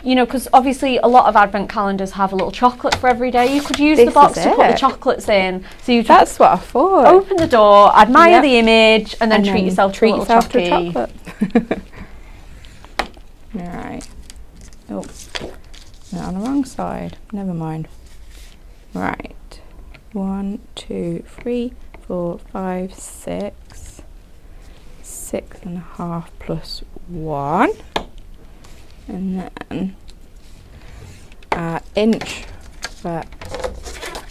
you know, because obviously a lot of advent calendars have a little chocolate for every day. You could use the box to put the chocolates in. So you That's what I thought. Open the door, admire the image, and then treat yourself to a little chocolate. Right. Oh, no, on the wrong side. Never mind. Right. 1, 2, 3, 4, 5, 6. 6.5 plus 1. And then inch for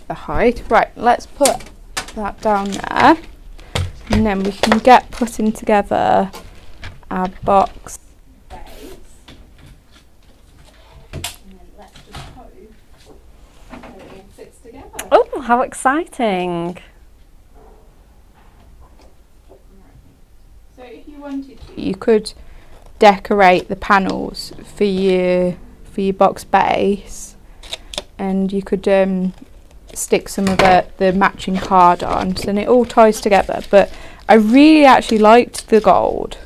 the height. Right, let's put that down there, and then we can get putting together our box base. And then let's just hope that it all fits together. Oh, how exciting! So if you wanted to, you could decorate the panels for your box base, and you could stick some of the matching card on, so then it all ties together. But I really actually liked the gold.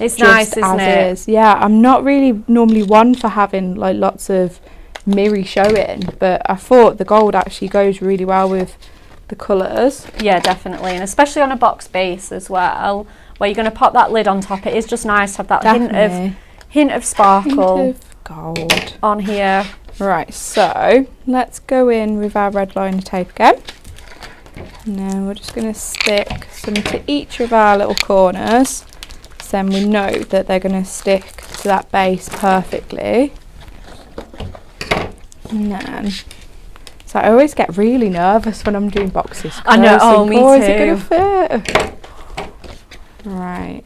It's nice, isn't it? Is. Yeah, I'm not really normally one for having like lots of mirror showing, but I thought the gold actually goes really well with the colours. Yeah, definitely, and especially on a box base as well, where you're going to pop that lid on top. It is just nice to have that hint of sparkle, hint of gold on here. Right, so let's go in with our red liner tape again, and then we're just going to stick some to each of our little corners, so then we know that they're going to stick to that base perfectly. And then, so I always get really nervous when I'm doing boxes. I know, oh, me too. Is it going to fit? Right,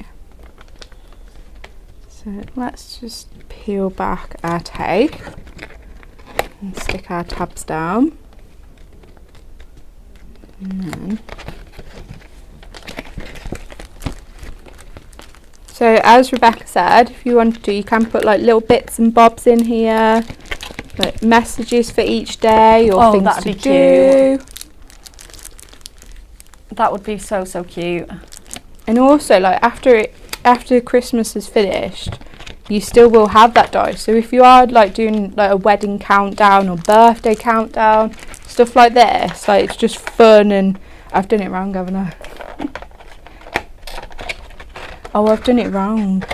so let's just peel back our tape and stick our tabs down, and then, so as Rebecca said, if you want to, you can put like little bits and bobs in here, like messages for each day or things to do. That would be so cute. And also, like after Christmas is finished, you still will have that dice. So if you are like doing like a wedding countdown or birthday countdown, stuff like this, like it's just fun. And I've done it wrong, haven't I? Oh, I've done it wrong.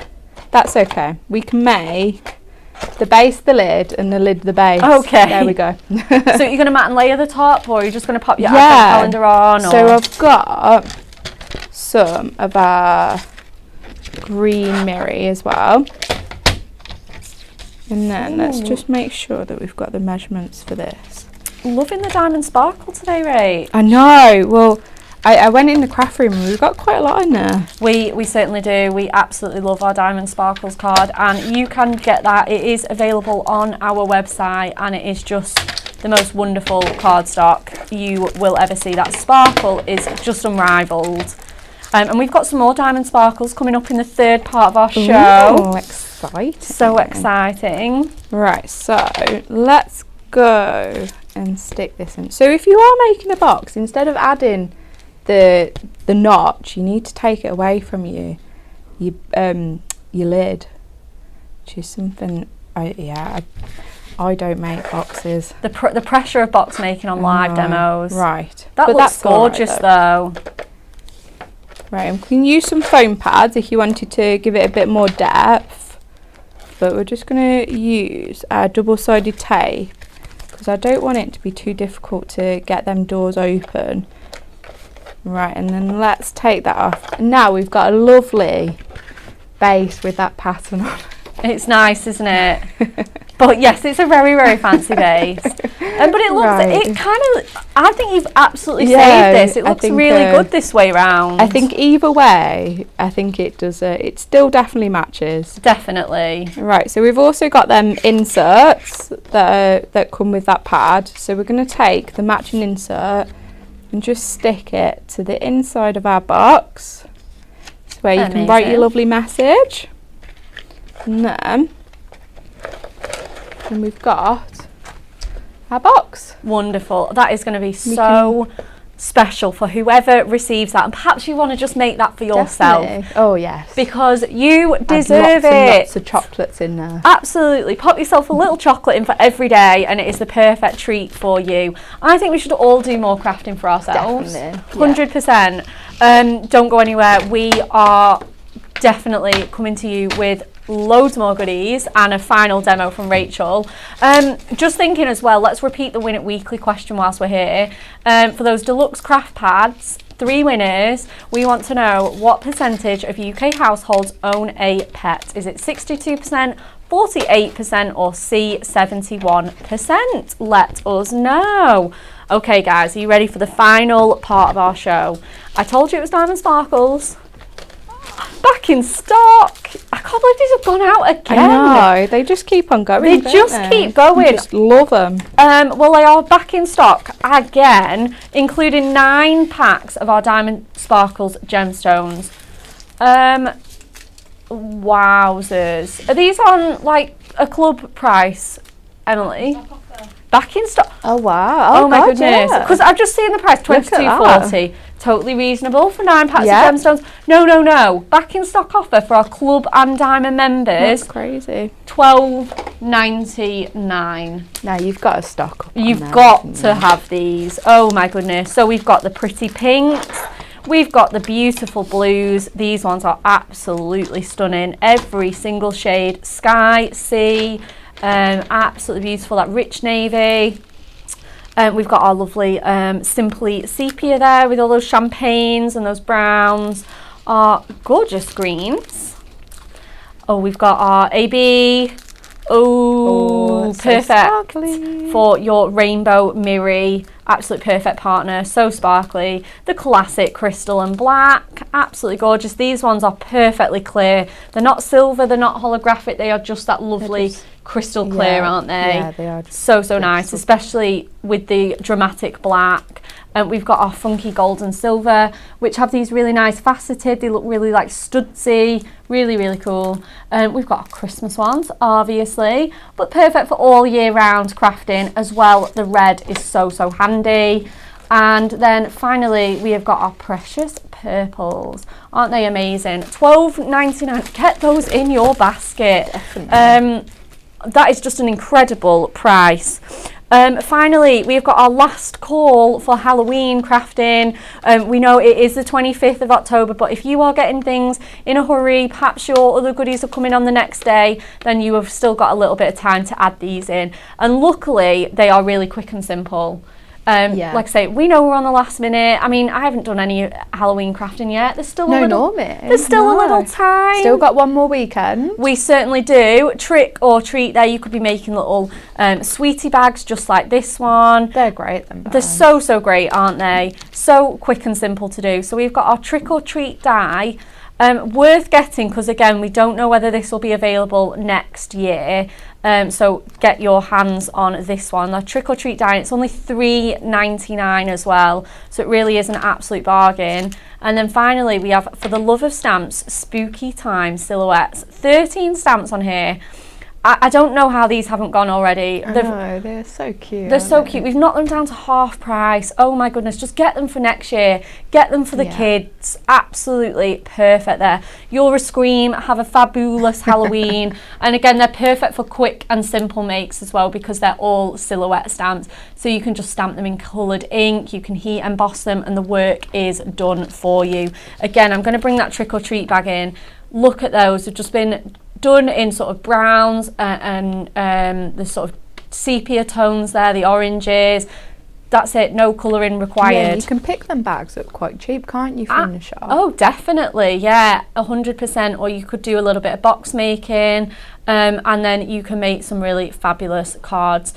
That's okay. We can make the base the lid and the lid the base. Okay. There we go. So you're going to mat and layer the top, or are you just going to pop your advent calendar on? Or? So I've got some of our green mirror as well, and then let's just make sure that we've got the measurements for this. Loving the diamond sparkle today, Ray. I know. Well, I went in the craft room and we've got quite a lot in there. We certainly do. We absolutely love our Diamond Sparkles card, and you can get that. It is available on our website, and it is just the most wonderful cardstock you will ever see. That sparkle is just unrivaled. And we've got some more Diamond Sparkles coming up in the third part of our show. Ooh, exciting. So exciting. Right, so let's go and stick this in. So if you are making a box, instead of adding the notch, you need to take it away from your lid, which is something I don't make boxes. The pressure of box making on live demos. Right. That looks gorgeous though. Right, and we can use some foam pads if you wanted to give it a bit more depth. But we're just going to use our double-sided tape because I don't want it to be too difficult to get them doors open. Right, and then let's take that off. And now we've got a lovely base with that pattern on. It's nice, isn't it? But yes, it's a very, very fancy base. But it looks, it kind of, I think you've absolutely saved this. It looks really good this way round. I think either way, I think it does, it still definitely matches. Definitely. Right, so we've also got them inserts that come with that pad. So we're going to take the matching insert and just stick it to the inside of our box. This way you can write your lovely message. And then we've got our box. Wonderful. That is going to be so special for whoever receives that, and perhaps you want to just make that for yourself. Definitely. Oh yes, because you deserve lots and it. Lots of chocolates in there. Absolutely. Pop yourself a little chocolate in for every day, and it is the perfect treat for you. I think we should all do more crafting for ourselves. Definitely. 100%. Don't go anywhere. We are definitely coming to you with loads more goodies and a final demo from Rachel. Just thinking as well, let's repeat the Win It Weekly question whilst we're here. For those deluxe craft pads, 3 winners, we want to know what percentage of UK households own a pet. Is it 62%, 48% or C, 71%? Let us know. Okay guys, are you ready for the final part of our show? I told you it was Diamond Sparkles. Back in stock. I can't believe these have gone out again. I know, they just keep on going. They just keep going. I just love them. Well, they are back in stock again, including 9 packs of our Diamond Sparkles gemstones. Wowzers. Are these on like a club price, Emily? Back in stock. Oh wow. Oh my goodness. Because I've just seen the price, $22.40. Totally reasonable for 9 packs of gemstones. No. Back in stock offer for our club and diamond members. That's crazy. $12.99. Now you've got to stock up. You've got to have these. Oh my goodness. So we've got the pretty pinks. We've got the beautiful blues. These ones are absolutely stunning. Every single shade. Sky, sea. Absolutely beautiful. That rich navy. We've got our lovely Simply Sepia there with all those champagnes and those browns. Our gorgeous greens. Oh, we've got our AB. Oh, perfect for your rainbow mirror. Absolute perfect partner. So sparkly. The classic crystal and black. Absolutely gorgeous. These ones are perfectly clear. They're not silver. They're not holographic. They are just that lovely crystal clear, aren't they? Yeah, they are. So nice, especially with the dramatic black. We've got our funky gold and silver, which have these really nice faceted. They look really like studsy, really cool. We've got our Christmas ones, obviously, but perfect for all year round crafting as well. The red is so handy. And then finally, we have got our precious purples. Aren't they amazing? $12.99. Get those in your basket. Definitely. That is just an incredible price. Finally, we've got our last call for Halloween crafting. We know it is the 25th of October, but if you are getting things in a hurry, perhaps your other goodies are coming on the next day, then you have still got a little bit of time to add these in. And luckily, they are really quick and simple. Like I say, we know we're on the last minute. I mean, I haven't done any Halloween crafting yet. There's still a little time. Still got one more weekend. We certainly do. Trick or treat there. You could be making little sweetie bags just like this one. They're great. They're so great, aren't they? So quick and simple to do. So we've got our trick or treat die. Worth getting because, again, we don't know whether this will be available next year. So get your hands on this one. The trick or treat die, it's only $3.99 as well. So it really is an absolute bargain. And then finally, we have For the Love of Stamps, Spooky Time Silhouettes. 13 stamps on here. I don't know how these haven't gone already. I know, they're so cute. They're so cute. We've knocked them down to half price. Oh my goodness, just get them for next year. Get them for the kids. Absolutely perfect there. You're a scream, have a fabulous Halloween. And again, they're perfect for quick and simple makes as well because they're all silhouette stamps. So you can just stamp them in coloured ink, you can heat emboss them, and the work is done for you. Again, I'm going to bring that trick or treat bag in. Look at those. They've just been done in sort of browns and the sort of sepia tones there, the oranges. That's it, no colouring required. Yeah, you can pick them bags up quite cheap, can't you, from the shop? Oh, definitely, yeah, 100%. Or you could do a little bit of box making, and then you can make some really fabulous cards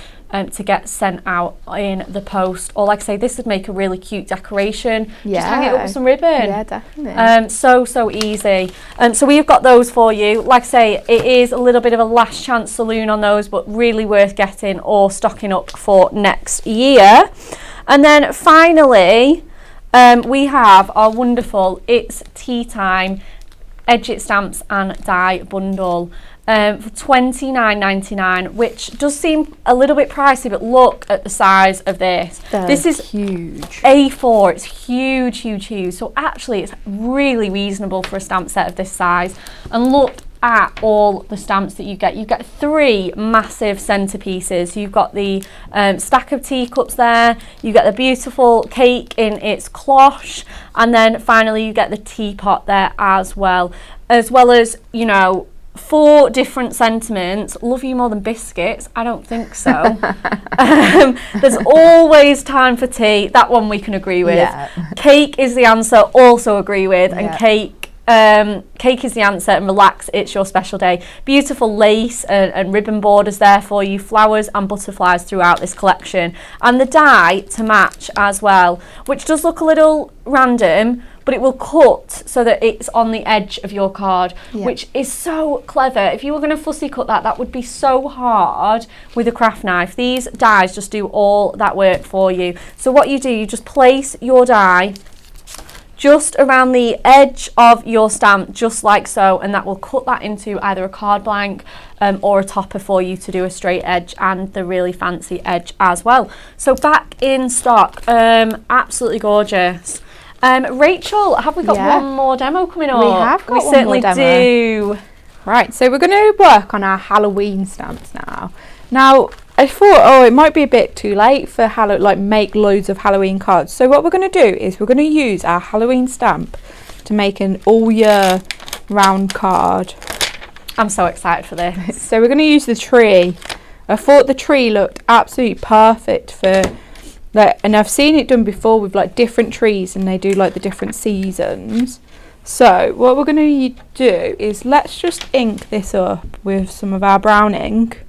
to get sent out in the post. Or like I say, this would make a really cute decoration. Yeah. Just hang it up with some ribbon. Yeah, definitely. So easy. So we've got those for you. Like I say, it is a little bit of a last chance saloon on those, but really worth getting or stocking up for next year. And then finally, we have our wonderful It's Tea Time Edge It Stamps and Die bundle. For $29.99, which does seem a little bit pricey, but look at the size of this. This is huge. A4, it's huge. So actually it's really reasonable for a stamp set of this size. And look at all the stamps that you get. You get 3 massive centerpieces. You've got the stack of teacups there, you get the beautiful cake in its cloche, and then finally you get the teapot there as well as, you know, 4 different sentiments. Love you more than biscuits? I don't think so. There's always time for tea. That one we can agree with. Yeah. Cake is the answer. Also agree with. And cake is the answer. And relax, it's your special day. Beautiful lace and ribbon borders there for you. Flowers and butterflies throughout this collection. And the die to match as well, which does look a little random, but it will cut so that it's on the edge of your card, which is so clever. If you were going to fussy cut that would be so hard with a craft knife. These dies just do all that work for you. So what you do, you just place your die just around the edge of your stamp, just like so, and that will cut that into either a card blank or a topper for you to do a straight edge and the really fancy edge as well. So back in stock, absolutely gorgeous. Rachel, have we got one more demo coming up? We have got one more demo. Do. Right, so we're going to work on our Halloween stamps now. Now, I thought, it might be a bit too late for make loads of Halloween cards. So what we're going to do is we're going to use our Halloween stamp to make an all year round card. I'm so excited for this. So we're going to use the tree. I thought the tree looked absolutely perfect for... and I've seen it done before with like different trees, and they do like the different seasons. So what we're going to do is let's just ink this up with some of our brown ink,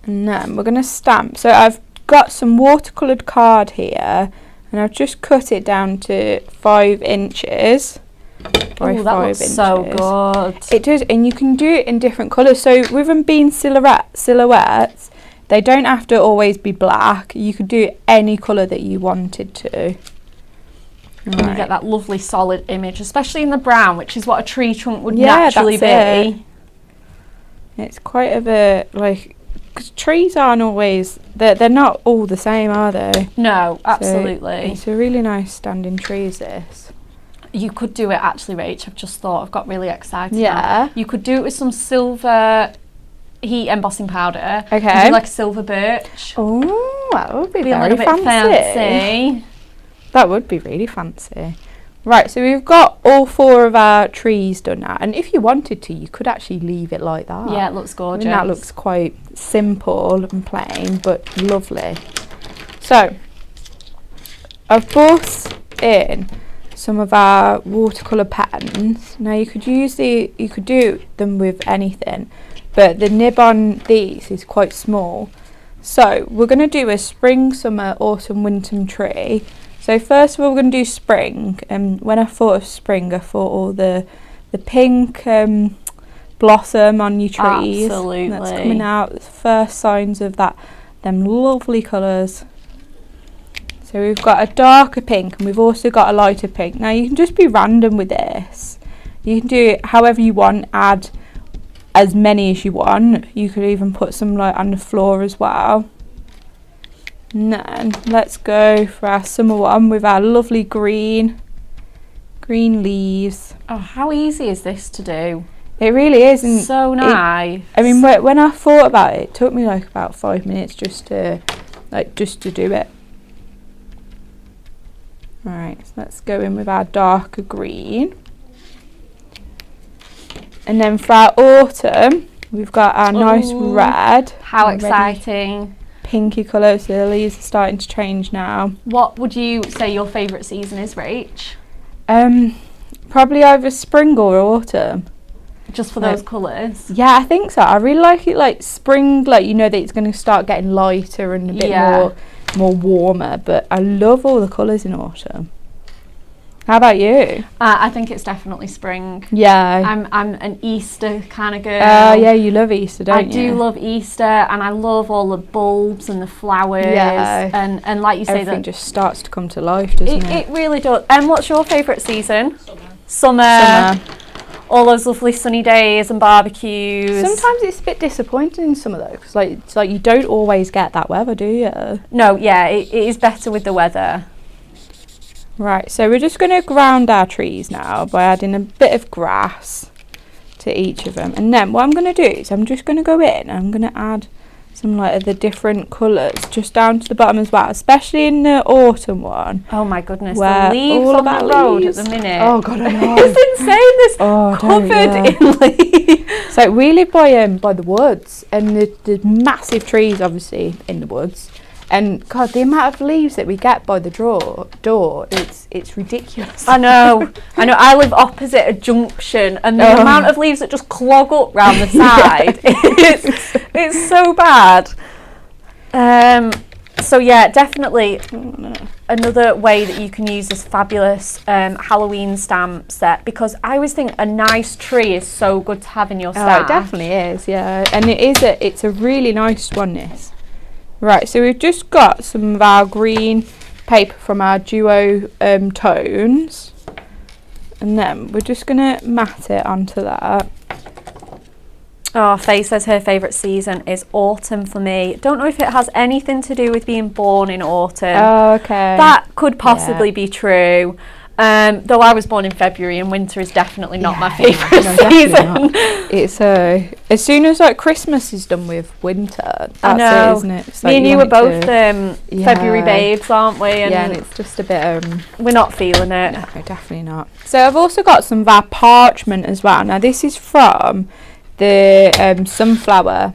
and then we're going to stamp. So I've got some watercoloured card here, and I've just cut it down to 5 inches. Oh, that looks so good. It does, and you can do it in different colours. So with them being silhouettes, they don't have to always be black. You could do any colour that you wanted to. And you get that lovely solid image, especially in the brown, which is what a tree trunk would naturally be. It's quite a bit like, because trees aren't always, they're not all the same, are they? No, absolutely. So it's a really nice standing tree, is this. You could do it actually, Rach. I've just thought, I've got really excited. Yeah. Now. You could do it with some silver heat embossing powder. Okay. Do like silver birch. Oh, that would be a very little bit fancy. That would be really fancy. Right, so we've got all 4 of our trees done now, and if you wanted to, you could actually leave it like that. Yeah, it looks gorgeous. I mean, that looks quite simple and plain, but lovely. So I've brought in some of our watercolour pens. Now you could do them with anything, but the nib on these is quite small. So we're going to do a spring, summer, autumn, winter tree. So first of all, we're going to do spring. And when I thought of spring, I thought all the pink blossom on your trees. Absolutely. That's coming out. The first signs of them lovely colours. So we've got a darker pink and we've also got a lighter pink. Now you can just be random with this. You can do it however you want, add as many as you want. You could even put some light on the floor as well. And then let's go for our summer one with our lovely green leaves. Oh, how easy is this to do? It really is. And so nice. I mean, when I thought about it, it took me like about 5 minutes just to do it. Right, so let's go in with our darker green. And then for our autumn, we've got our nice red. How exciting. Pinky colour, so the leaves are starting to change now. What would you say your favourite season is, Rach? Probably either spring or autumn. Just for those colours? Yeah, I think so. I really like it like spring, like you know that it's going to start getting lighter and a bit more warmer, but I love all the colours in autumn. How about you? I think it's definitely spring. Yeah. I'm an Easter kind of girl. Oh, yeah, you love Easter, don't you? I do love Easter, and I love all the bulbs and the flowers. Yeah. And like you say, everything just starts to come to life, doesn't it? It really does. And what's your favourite season? Summer. All those lovely sunny days and barbecues. Sometimes it's a bit disappointing in summer though, because it's like you don't always get that weather, do you? No, yeah, it is better with the weather. Right, so we're just going to ground our trees now by adding a bit of grass to each of them. And then what I'm going to do is I'm just going to go in and I'm going to add some like of the different colours just down to the bottom as well, especially in the autumn one. Oh my goodness, the leaves on the road at the minute. Oh God, I know. It's insane, this covered in leaves. So we live by the woods, and the massive trees obviously in the woods. And God, the amount of leaves that we get by the door, it's ridiculous. I know. I live opposite a junction, and the amount of leaves that just clog up round the side, it's so bad. So yeah, definitely another way that you can use this fabulous Halloween stamp set, because I always think a nice tree is so good to have in your stash. Oh, it definitely is, yeah. And it's a really nice one, this. Right, so we've just got some of our green paper from our duo tones, and then we're just going to mat it onto that. Oh, Faye says her favourite season is autumn for me. Don't know if it has anything to do with being born in autumn. Oh, okay. That could possibly be true. Though I was born in February, and winter is definitely not my favourite season. It's as soon as like Christmas is done with winter, that's it, isn't it? It's me like and you were both February babes, aren't we? And it's just a bit we're not feeling it. No, definitely not. So I've also got some of our parchment as well. Now this is from the sunflower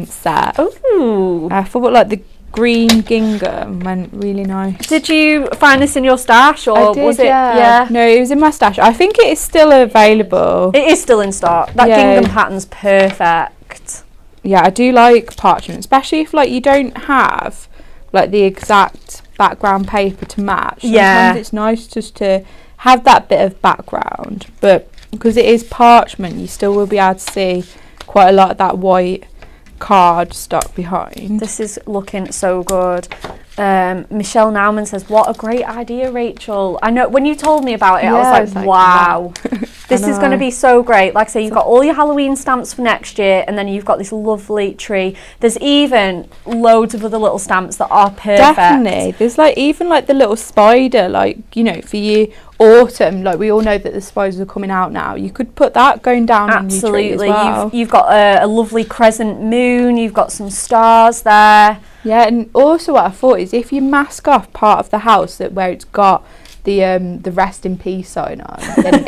set. Ooh. I thought like the green gingham went really nice. Did you find this in your stash, or was it? Yeah. No, it was in my stash. I think it is still available. It is still in stock. That gingham pattern's perfect. Yeah, I do like parchment, especially if like you don't have like the exact background paper to match. Sometimes it's nice just to have that bit of background, but because it is parchment, you still will be able to see quite a lot of that white card stuck behind. This is looking so good. Michelle Nauman says, what a great idea, Rachel. I know when you told me about it, I was like, wow. This is going to be so great. Like I say, you've got all your Halloween stamps for next year, and then you've got this lovely tree. There's even loads of other little stamps that are perfect. Definitely. There's like even like the little spider, like, you know, for your autumn, like we all know that the spiders are coming out now. You could put that going down on your tree as well. You've got a lovely crescent moon. You've got some stars there. Yeah, and also what I thought is if you mask off part of the house where it's got the rest in peace sign on, then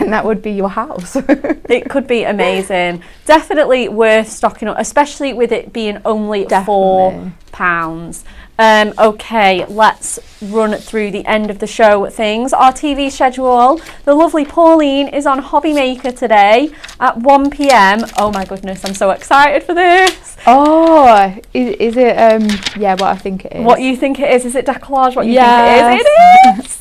that would be your house. It could be amazing. Definitely worth stocking up, especially with it being only £4. Okay, let's run through the end of the show things. Our TV schedule. The lovely Pauline is on Hobby Maker today at 1 p.m. Oh my goodness, I'm so excited for this. Oh, is it, yeah, what I think it is. What you think it is? Is it decollage? What you Yes. think it is? It is!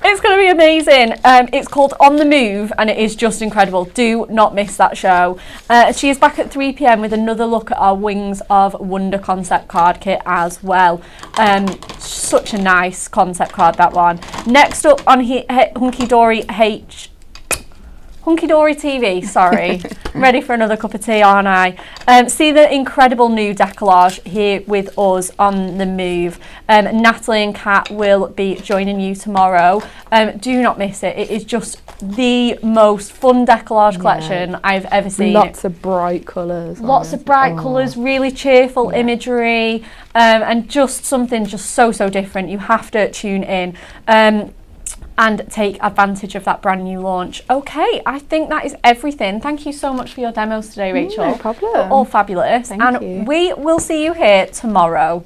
It's going to be amazing. It's called On the Move and it is just incredible. Do not miss that show. She is back at 3 p.m. with another look at our Wings of Wonder concept card kit as well. Such a nice concept card, that one. Next up on Hunky Dory TV, sorry. I'm ready for another cup of tea, aren't I? See the incredible new decollage here with us on the move. Natalie and Kat will be joining you tomorrow. Do not miss it. It is just the most fun decollage collection I've ever seen. Lots of bright colours. Lots of bright colours, really cheerful imagery, and just something just so different. You have to tune in. And take advantage of that brand new launch. Okay, I think that is everything. Thank you so much for your demos today, Rachel. No problem. They're all fabulous. Thank you. We will see you here tomorrow.